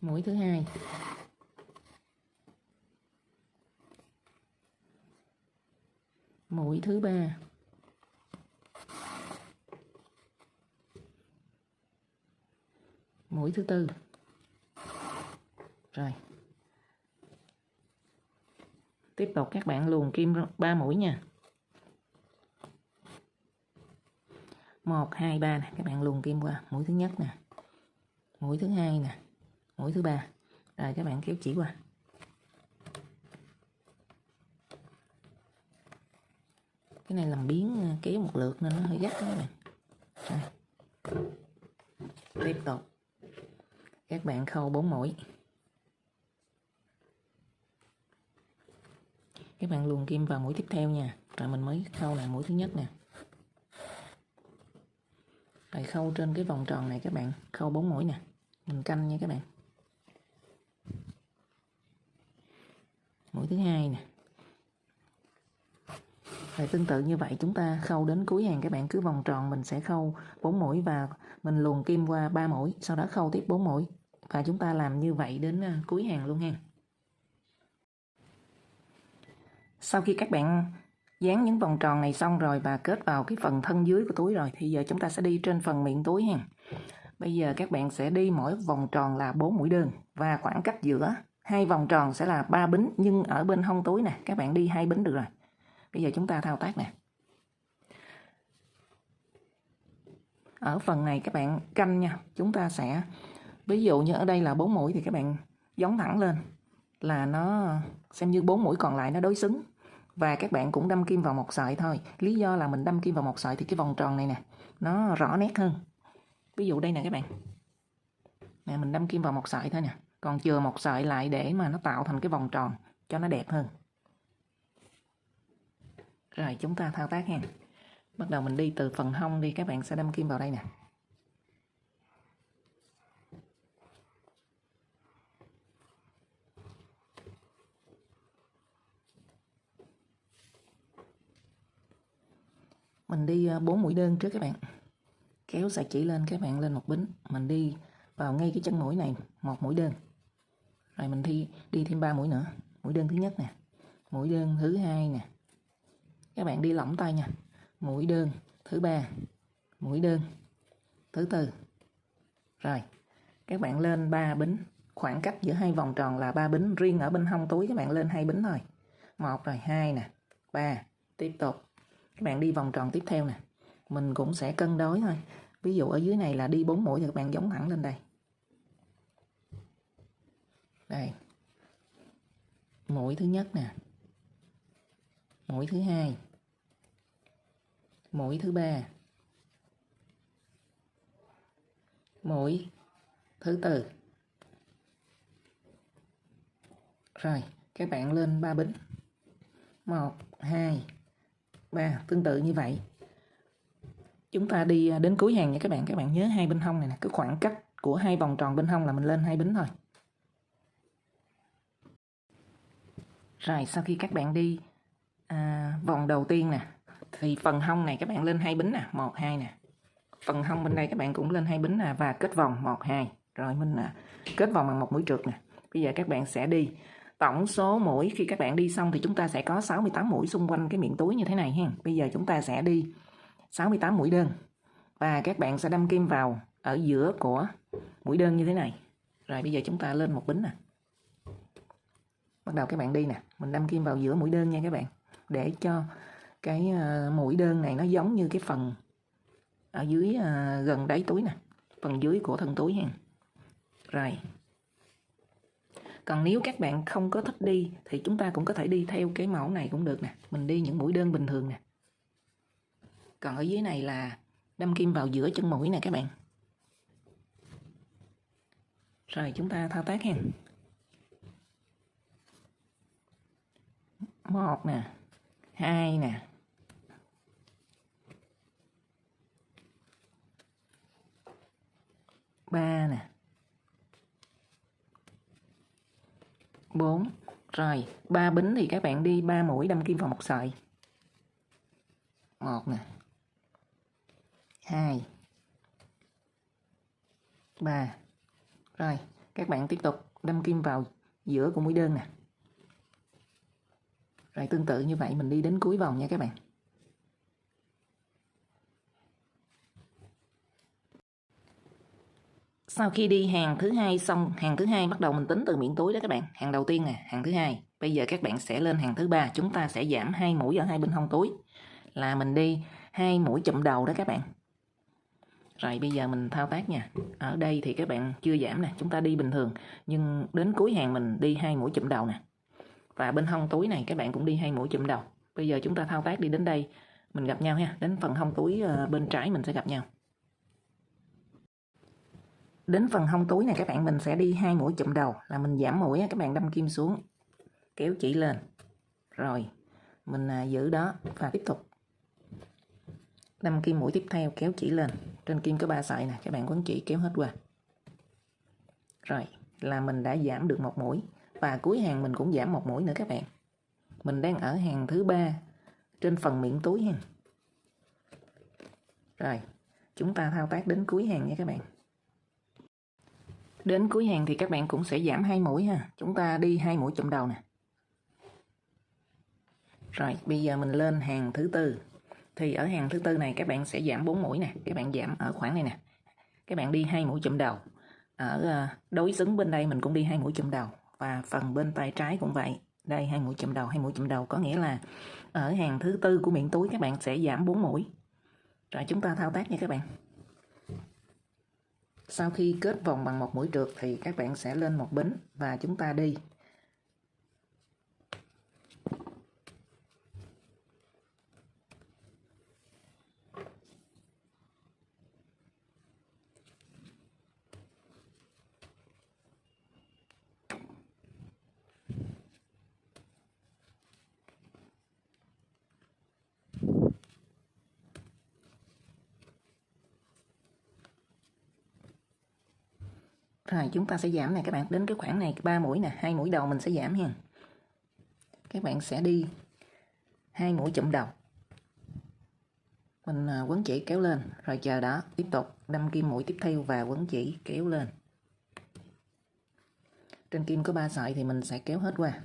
Mũi thứ hai. Mũi thứ ba. Mũi thứ tư. Rồi. Tiếp tục các bạn luồn kim 3 mũi nha. 1, 2, 3 nè, các bạn luồn kim qua mũi thứ nhất nè. Mũi thứ hai nè, mũi thứ ba. Rồi các bạn kéo chỉ qua. Cái này làm biến kéo một lượt nên nó hơi gắt đó các bạn. Rồi. Tiếp tục. Các bạn khâu 4 mũi. Các bạn luồn kim vào mũi tiếp theo nha. Rồi mình mới khâu lại mũi thứ nhất nè. Rồi khâu trên cái vòng tròn này các bạn khâu 4 mũi nè. Mình canh nha các bạn. Mũi thứ hai nè. Rồi tương tự như vậy chúng ta khâu đến cuối hàng, các bạn cứ vòng tròn mình sẽ khâu 4 mũi và mình luồn kim qua 3 mũi, sau đó khâu tiếp 4 mũi. Và chúng ta làm như vậy đến cuối hàng luôn ha. Sau khi các bạn dán những vòng tròn này xong rồi và kết vào cái phần thân dưới của túi rồi thì giờ chúng ta sẽ đi trên phần miệng túi ha. Bây giờ các bạn sẽ đi mỗi vòng tròn là 4 mũi đơn và khoảng cách giữa hai vòng tròn sẽ là 3 bính, nhưng ở bên hông túi nè các bạn đi 2 bính được rồi. Bây giờ chúng ta thao tác nè. Ở phần này các bạn canh nha, chúng ta sẽ ví dụ như ở đây là 4 mũi thì các bạn gióng thẳng lên là nó xem như 4 mũi còn lại nó đối xứng. Và các bạn cũng đâm kim vào một sợi thôi. Lý do là mình đâm kim vào một sợi thì cái vòng tròn này nè nó rõ nét hơn. Ví dụ đây nè các bạn. Nè mình đâm kim vào một sợi thôi nè. Còn chừa một sợi lại để mà nó tạo thành cái vòng tròn cho nó đẹp hơn. Rồi chúng ta thao tác ha. Bắt đầu mình đi từ phần hông đi, các bạn sẽ đâm kim vào đây nè. Mình đi 4 mũi đơn trước các bạn. Kéo sợi chỉ lên, các bạn lên một bính. Mình đi vào ngay cái chân mũi này một mũi đơn. Rồi mình đi thêm 3 mũi nữa. Mũi đơn thứ nhất nè, mũi đơn thứ hai nè. Các bạn đi lỏng tay nha. Mũi đơn thứ ba, mũi đơn thứ tư. Rồi, các bạn lên 3 bính, khoảng cách giữa hai vòng tròn là 3 bính, riêng ở bên hông túi các bạn lên 2 bính thôi. 1 rồi, 2 nè, 3. Tiếp tục. Các bạn đi vòng tròn tiếp theo nè. Mình cũng sẽ cân đối thôi. Ví dụ ở dưới này là đi 4 mũi thì các bạn giống thẳng lên đây. Đây. Mũi thứ nhất nè. Mũi thứ hai. Mũi thứ ba. Mũi thứ tư. Rồi, các bạn lên 3 bính. 1, 2, 3, tương tự như vậy. Chúng ta đi đến cuối hàng nha các bạn. Các bạn nhớ hai bên hông này nè, cái khoảng cách của hai vòng tròn bên hông là mình lên 2 bính thôi. Rồi, sau khi các bạn đi vòng đầu tiên nè, thì phần hông này các bạn lên 2 bính nè, 1, 2 nè. Phần hông bên đây các bạn cũng lên 2 bính nè và kết vòng 1, 2. Rồi mình kết vòng bằng một mũi trượt nè. Bây giờ các bạn sẽ đi tổng số mũi khi các bạn đi xong thì chúng ta sẽ có 68 mũi xung quanh cái miệng túi như thế này ha. Bây giờ chúng ta sẽ đi 68 mũi đơn. Và các bạn sẽ đâm kim vào ở giữa của mũi đơn như thế này. Rồi bây giờ chúng ta lên một bính nè. Bắt đầu các bạn đi nè, mình đâm kim vào giữa mũi đơn nha các bạn. Để cho cái mũi đơn này nó giống như cái phần ở dưới gần đáy túi nè, phần dưới của thân túi ha. Rồi. Còn nếu các bạn không có thích đi thì chúng ta cũng có thể đi theo cái mẫu này cũng được nè. Mình đi những mũi đơn bình thường nè. Còn ở dưới này là đâm kim vào giữa chân mũi nè các bạn. Rồi chúng ta thao tác ha. 1 nè, 2 nè. 3 nè. 4. Rồi, 3 bính thì các bạn đi 3 mũi đâm kim vào một sợi. 1 nè. 2. 3. Rồi, các bạn tiếp tục đâm kim vào giữa của mũi đơn nè. Rồi tương tự như vậy mình đi đến cuối vòng nha các bạn. Sau khi đi hàng thứ hai xong, hàng thứ hai bắt đầu mình tính từ miệng túi đó các bạn. Hàng đầu tiên nè, hàng thứ hai. Bây giờ các bạn sẽ lên hàng thứ ba, chúng ta sẽ giảm 2 mũi ở hai bên hông túi. Là mình đi 2 mũi chụm đầu đó các bạn. Rồi bây giờ mình thao tác nha. Ở đây thì các bạn chưa giảm nè, chúng ta đi bình thường, nhưng đến cuối hàng mình đi 2 mũi chụm đầu nè. Và bên hông túi này các bạn cũng đi 2 mũi chụm đầu. Bây giờ chúng ta thao tác đi đến đây, mình gặp nhau ha. Đến phần hông túi bên trái mình sẽ gặp nhau. Đến phần hông túi này các bạn mình sẽ đi 2 mũi chụm đầu, là mình giảm mũi các bạn đâm kim xuống, kéo chỉ lên. Rồi, mình giữ đó và tiếp tục đâm kim mũi tiếp theo, kéo chỉ lên. Trên kim có 3 sợi nè, các bạn quấn chỉ kéo hết qua. Rồi, là mình đã giảm được một mũi. Và cuối hàng mình cũng giảm một mũi nữa các bạn. Mình đang ở hàng thứ ba trên phần miệng túi ha. Rồi, chúng ta thao tác đến cuối hàng nha các bạn. Đến cuối hàng thì các bạn cũng sẽ giảm 2 mũi ha. Chúng ta đi 2 mũi chụm đầu nè. Rồi, bây giờ mình lên hàng thứ tư. Thì ở hàng thứ tư này các bạn sẽ giảm 4 mũi nè. Các bạn giảm ở khoảng này nè. Các bạn đi 2 mũi chụm đầu. Ở đối xứng bên đây mình cũng đi 2 mũi chụm đầu. Và phần bên tay trái cũng vậy. Đây 2 mũi chụm đầu, 2 mũi chụm đầu. Có nghĩa là ở hàng thứ tư của miệng túi các bạn sẽ giảm 4 mũi. Rồi chúng ta thao tác nha các bạn. Sau khi kết vòng bằng một mũi trượt thì các bạn sẽ lên một bính và chúng ta đi Rồi chúng ta sẽ giảm này các bạn, đến cái khoảng này 3 mũi nè, 2 mũi đầu mình sẽ giảm ha. Các bạn sẽ đi 2 mũi chụm đầu. Mình quấn chỉ kéo lên, rồi chờ đó, tiếp tục đâm kim mũi tiếp theo và quấn chỉ kéo lên. Trên kim có 3 sợi thì mình sẽ kéo hết qua.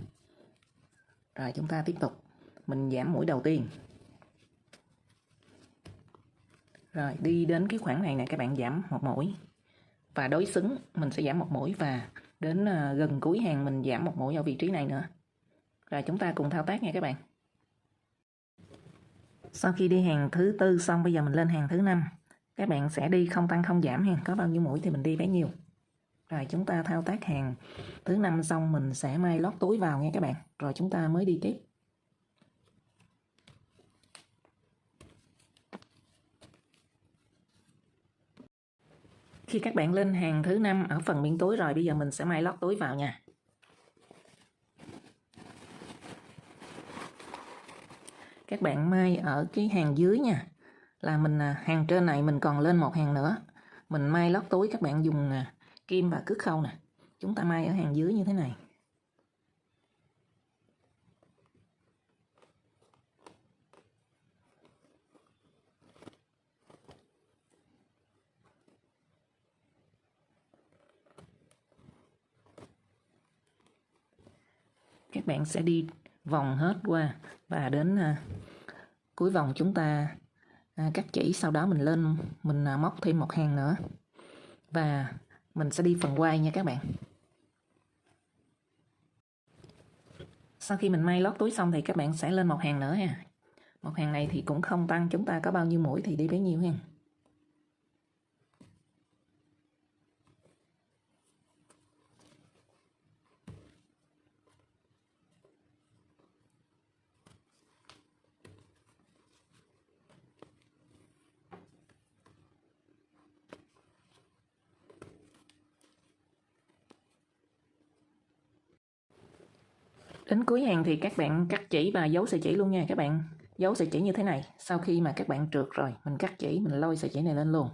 Rồi chúng ta tiếp tục, mình giảm mũi đầu tiên. Rồi đi đến cái khoảng này nè, các bạn giảm một mũi. Và đối xứng mình sẽ giảm một mũi, và đến gần cuối hàng mình giảm một mũi ở vị trí này nữa. Rồi chúng ta cùng thao tác nha các bạn. Sau khi đi hàng thứ tư xong, bây giờ mình lên hàng thứ 5. Các bạn sẽ đi không tăng không giảm ha, có bao nhiêu mũi thì mình đi bấy nhiêu. Rồi chúng ta thao tác hàng thứ 5 xong, mình sẽ may lót túi vào nha các bạn. Rồi chúng ta mới đi tiếp. Khi các bạn lên hàng thứ 5 ở phần miệng túi rồi, bây giờ mình sẽ may lót túi vào nha. Các bạn may ở cái hàng dưới nha. Là mình hàng trên này mình còn lên một hàng nữa. Mình may lót túi, các bạn dùng kim và cước khâu nè. Chúng ta may ở hàng dưới như thế này. Các bạn sẽ đi vòng hết qua và đến cuối vòng chúng ta cắt chỉ, sau đó mình lên mình móc thêm một hàng nữa và mình sẽ đi phần quai nha các bạn. Sau khi mình may lót túi xong thì các bạn sẽ lên một hàng nữa ha. Một hàng này thì cũng không tăng, chúng ta có bao nhiêu mũi thì đi bấy nhiêu ha. Đến cuối hàng thì các bạn cắt chỉ và giấu sợi chỉ luôn nha các bạn. Giấu sợi chỉ như thế này. Sau khi mà các bạn trượt rồi, mình cắt chỉ, mình lôi sợi chỉ này lên luôn.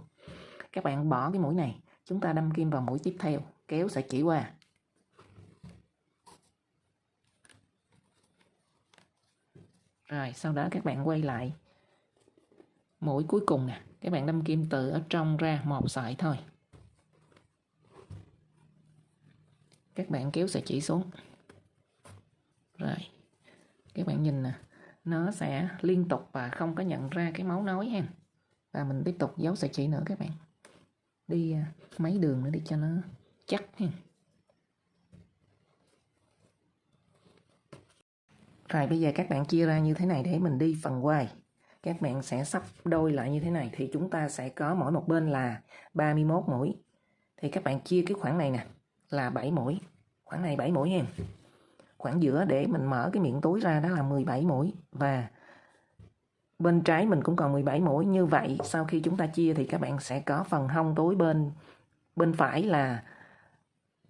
Các bạn bỏ cái mũi này, chúng ta đâm kim vào mũi tiếp theo, kéo sợi chỉ qua. Rồi sau đó các bạn quay lại mũi cuối cùng nè, các bạn đâm kim từ ở trong ra một sợi thôi. Các bạn kéo sợi chỉ xuống. Rồi các bạn nhìn nè, nó sẽ liên tục và không có nhận ra cái máu nối ha. Và mình tiếp tục giấu sợi chỉ nữa các bạn. Đi mấy đường nữa đi cho nó chắc ha. Rồi bây giờ các bạn chia ra như thế này để mình đi phần quai. Các bạn sẽ sắp đôi lại như thế này thì chúng ta sẽ có mỗi một bên là 31 mũi. Thì các bạn chia cái khoảng này nè là 7 mũi. Khoảng này 7 mũi ha. Khoảng giữa để mình mở cái miệng túi ra đó là 17 mũi. Và bên trái mình cũng còn 17 mũi. Như vậy sau khi chúng ta chia thì các bạn sẽ có phần hông túi bên phải là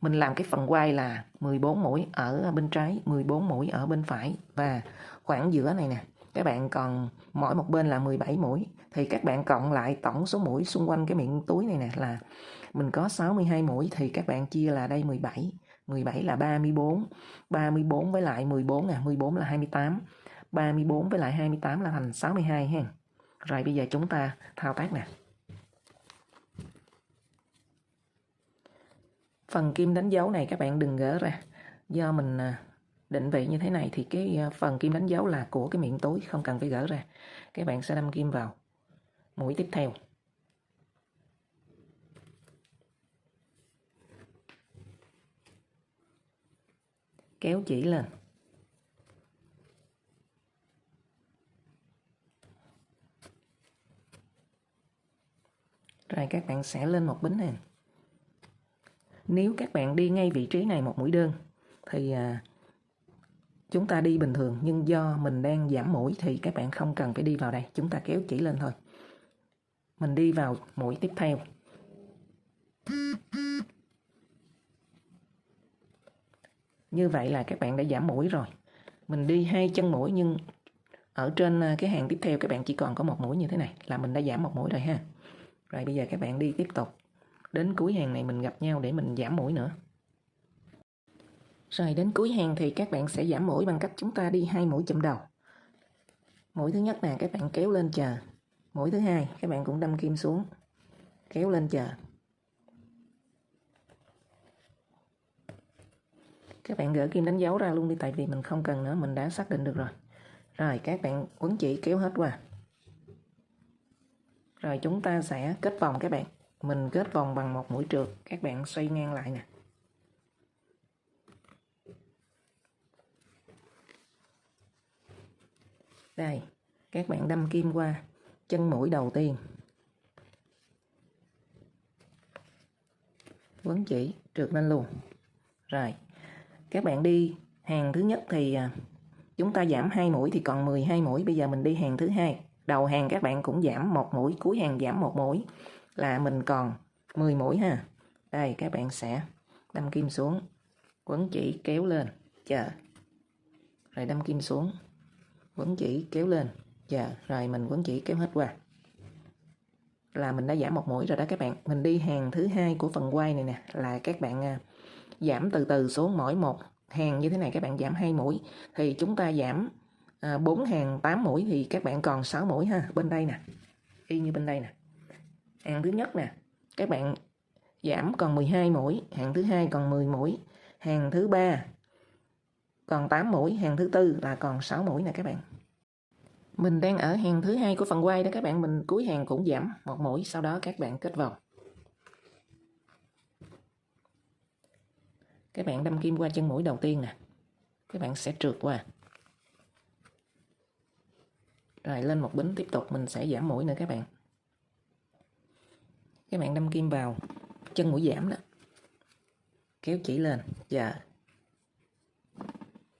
mình làm cái phần quai là 14 mũi ở bên trái, 14 mũi ở bên phải. Và khoảng giữa này nè, các bạn còn mỗi một bên là 17 mũi. Thì các bạn cộng lại tổng số mũi xung quanh cái miệng túi này nè là mình có 62 mũi. Thì các bạn chia là đây 17. 17 là 34. 34 với lại 14 nè, 14 là 28. 34 với lại 28 là thành 62 ha. Rồi bây giờ chúng ta thao tác nè. Phần kim đánh dấu này các bạn đừng gỡ ra. Do mình định vị như thế này thì cái phần kim đánh dấu là của cái miệng túi, không cần phải gỡ ra. Các bạn sẽ đâm kim vào mũi tiếp theo. Kéo chỉ lên. Rồi các bạn sẽ lên một bính hàng. Nếu các bạn đi ngay vị trí này một mũi đơn thì chúng ta đi bình thường, nhưng do mình đang giảm mũi thì các bạn không cần phải đi vào đây, chúng ta kéo chỉ lên thôi. Mình đi vào mũi tiếp theo. Như vậy là các bạn đã giảm mũi rồi. Mình đi 2 chân mũi nhưng ở trên cái hàng tiếp theo các bạn chỉ còn có một mũi như thế này là mình đã giảm một mũi rồi ha. Rồi bây giờ các bạn đi tiếp tục đến cuối hàng này mình gặp nhau để mình giảm mũi nữa. Rồi đến cuối hàng thì các bạn sẽ giảm mũi bằng cách chúng ta đi 2 mũi chụm đầu. Mũi thứ nhất nè, các bạn kéo lên chờ. Mũi thứ hai các bạn cũng đâm kim xuống, kéo lên chờ. Các bạn gỡ kim đánh dấu ra luôn đi, tại vì mình không cần nữa, mình đã xác định được rồi. Rồi các bạn quấn chỉ kéo hết qua. Rồi chúng ta sẽ kết vòng các bạn. Mình kết vòng bằng một mũi trượt, các bạn xoay ngang lại nè. Đây, các bạn đâm kim qua chân mũi đầu tiên. Quấn chỉ, trượt lên luôn. Rồi, các bạn đi hàng thứ nhất thì chúng ta giảm 2 mũi thì còn 12 mũi. Bây giờ mình đi hàng thứ hai. Đầu hàng các bạn cũng giảm 1 mũi, cuối hàng giảm 1 mũi là mình còn 10 mũi ha. Đây, các bạn sẽ đâm kim xuống, quấn chỉ kéo lên, chờ. Rồi đâm kim xuống, quấn chỉ kéo lên, chờ. Rồi mình quấn chỉ kéo hết qua. Là mình đã giảm 1 mũi rồi đó các bạn. Mình đi hàng thứ hai của phần quay này nè, là các bạn giảm từ từ xuống, mỗi một hàng như thế này các bạn giảm 2 mũi thì chúng ta giảm 4 hàng 8 mũi thì các bạn còn 6 mũi ha. Bên đây nè, y như bên đây nè. Hàng thứ nhất nè, các bạn giảm còn 12 mũi, hàng thứ hai còn 10 mũi, hàng thứ ba còn 8 mũi, hàng thứ tư là còn 6 mũi nè các bạn. Mình đang ở hàng thứ hai của phần quay đó các bạn, mình cuối hàng cũng giảm 1 mũi, sau đó các bạn kết vòng. Các bạn đâm kim qua chân mũi đầu tiên nè. Các bạn sẽ trượt qua. Rồi lên một bính tiếp tục mình sẽ giảm mũi nữa các bạn. Các bạn đâm kim vào chân mũi giảm đó. Kéo chỉ lên, chờ.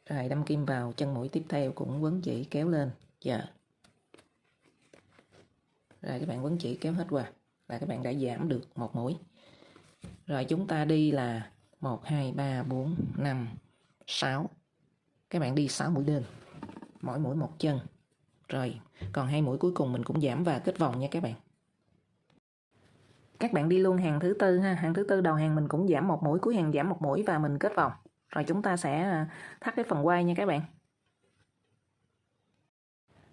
Rồi đâm kim vào chân mũi tiếp theo cũng quấn chỉ kéo lên, chờ. Rồi các bạn quấn chỉ kéo hết qua là các bạn đã giảm được 1 mũi. Rồi chúng ta đi là 1, 2, 3, 4, 5, 6. Các bạn đi 6 mũi đơn. Mỗi mũi một chân. Rồi còn 2 mũi cuối cùng mình cũng giảm và kết vòng nha các bạn. Các bạn đi luôn hàng thứ tư ha. Hàng thứ tư đầu hàng mình cũng giảm 1 mũi, cuối hàng giảm 1 mũi và mình kết vòng. Rồi chúng ta sẽ thắt cái phần quay nha các bạn.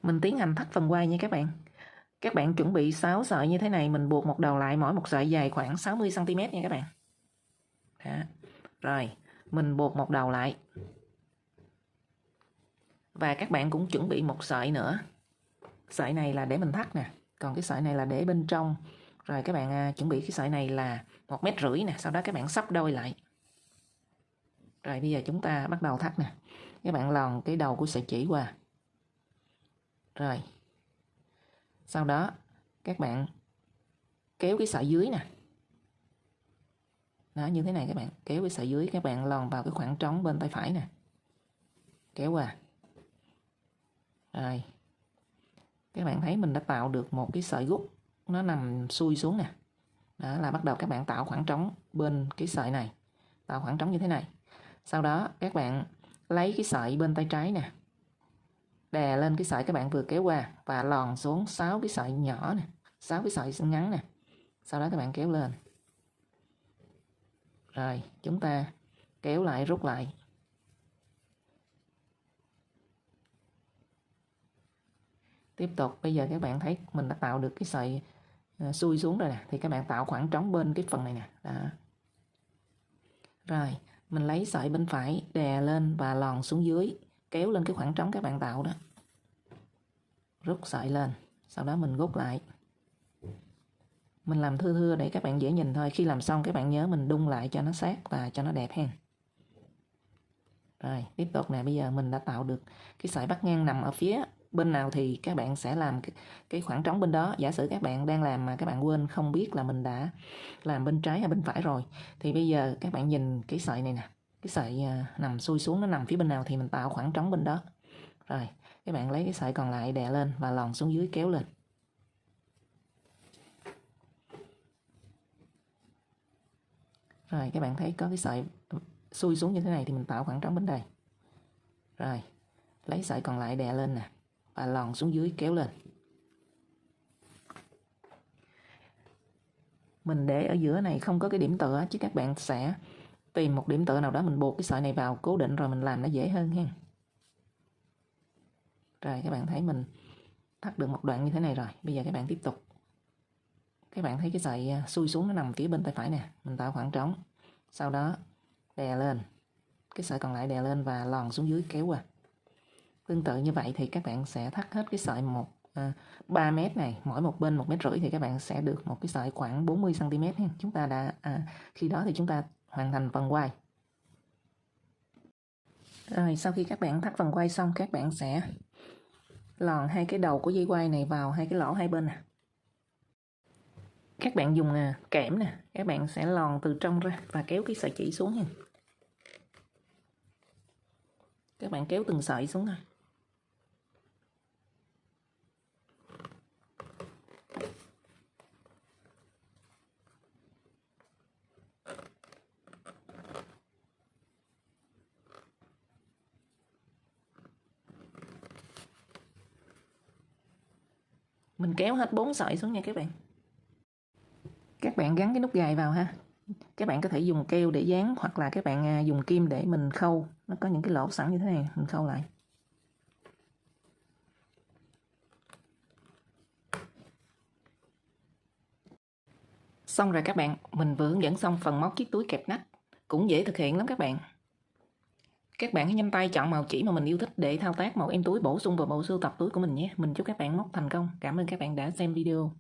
Mình tiến hành thắt phần quay nha các bạn. Các bạn chuẩn bị 6 sợi như thế này, mình buộc một đầu lại, mỗi một sợi dài khoảng 60 cm nha các bạn. Đó. Rồi, mình buộc một đầu lại. Và các bạn cũng chuẩn bị một sợi nữa. Sợi này là để mình thắt nè, còn cái sợi này là để bên trong. Rồi các bạn chuẩn bị cái sợi này là 1,5 m nè, sau đó các bạn xấp đôi lại. Rồi bây giờ chúng ta bắt đầu thắt nè. Các bạn lòn cái đầu của sợi chỉ qua. Rồi. Sau đó các bạn kéo cái sợi dưới nè. Đó, như thế này các bạn, kéo cái sợi dưới, các bạn lòn vào cái khoảng trống bên tay phải nè. Kéo qua. Rồi. Các bạn thấy mình đã tạo được một cái sợi gút, nó nằm xuôi xuống nè. Đó là bắt đầu các bạn tạo khoảng trống bên cái sợi này. Tạo khoảng trống như thế này. Sau đó các bạn lấy cái sợi bên tay trái nè, đè lên cái sợi các bạn vừa kéo qua và lòn xuống 6 cái sợi nhỏ nè, 6 cái sợi ngắn nè. Sau đó các bạn kéo lên. Rồi chúng ta kéo lại, rút lại. Tiếp tục bây giờ các bạn thấy mình đã tạo được cái sợi xuôi xuống rồi nè, thì các bạn tạo khoảng trống bên cái phần này nè. Đó. Rồi mình lấy sợi bên phải đè lên và lòn xuống dưới, kéo lên cái khoảng trống các bạn tạo đó. Rút sợi lên, sau đó mình rút lại. Mình làm thưa thưa để các bạn dễ nhìn thôi. Khi làm xong các bạn nhớ mình đun lại cho nó sát và cho nó đẹp ha. Rồi tiếp tục nè, bây giờ mình đã tạo được cái sợi bắt ngang nằm ở phía bên nào thì các bạn sẽ làm cái khoảng trống bên đó. Giả sử các bạn đang làm mà các bạn quên không biết là mình đã làm bên trái hay bên phải rồi, thì bây giờ các bạn nhìn cái sợi này nè, cái sợi nằm xuôi xuống nó nằm phía bên nào thì mình tạo khoảng trống bên đó. Rồi các bạn lấy cái sợi còn lại đè lên và lòn xuống dưới, kéo lên. Rồi các bạn thấy có cái sợi xuôi xuống như thế này thì mình tạo khoảng trống bên đây. Rồi lấy sợi còn lại đè lên nè và lòn xuống dưới, kéo lên. mình để ở giữa này không có cái điểm tựa, chứ các bạn sẽ tìm một điểm tựa nào đó mình buộc cái sợi này vào cố định rồi mình làm nó dễ hơn ha. Rồi các bạn thấy mình thắt được một đoạn như thế này rồi. Bây giờ các bạn tiếp tục. Các bạn thấy cái sợi xuôi xuống nó nằm phía bên tay phải nè, mình tạo khoảng trống. Sau đó đè lên, cái sợi còn lại đè lên và lòn xuống dưới kéo qua. Tương tự như vậy thì các bạn sẽ thắt hết cái sợi 3 mét này, mỗi một bên 1,5 mét thì các bạn sẽ được một cái sợi khoảng 40 cm ha. Chúng ta đã khi đó thì chúng ta hoàn thành phần quai. Rồi sau khi các bạn thắt phần quai xong, các bạn sẽ lòn hai cái đầu của dây quai này vào hai cái lỗ hai bên nè. Các bạn dùng kẽm nè, các bạn sẽ lòn từ trong ra và kéo cái sợi chỉ xuống nha. Các bạn kéo từng sợi xuống thôi. Mình kéo hết 4 sợi xuống nha các bạn. Các bạn gắn cái nút gài vào ha. Các bạn có thể dùng keo để dán hoặc là các bạn dùng kim để mình khâu. Nó có những cái lỗ sẵn như thế này, mình khâu lại. Xong rồi các bạn, mình vừa hướng dẫn xong phần móc chiếc túi kẹp nách. Cũng dễ thực hiện lắm các bạn. Các bạn hãy nhanh tay chọn màu chỉ mà mình yêu thích để thao tác màu em túi bổ sung vào bộ sưu tập túi của mình nhé. Mình chúc các bạn móc thành công. Cảm ơn các bạn đã xem video.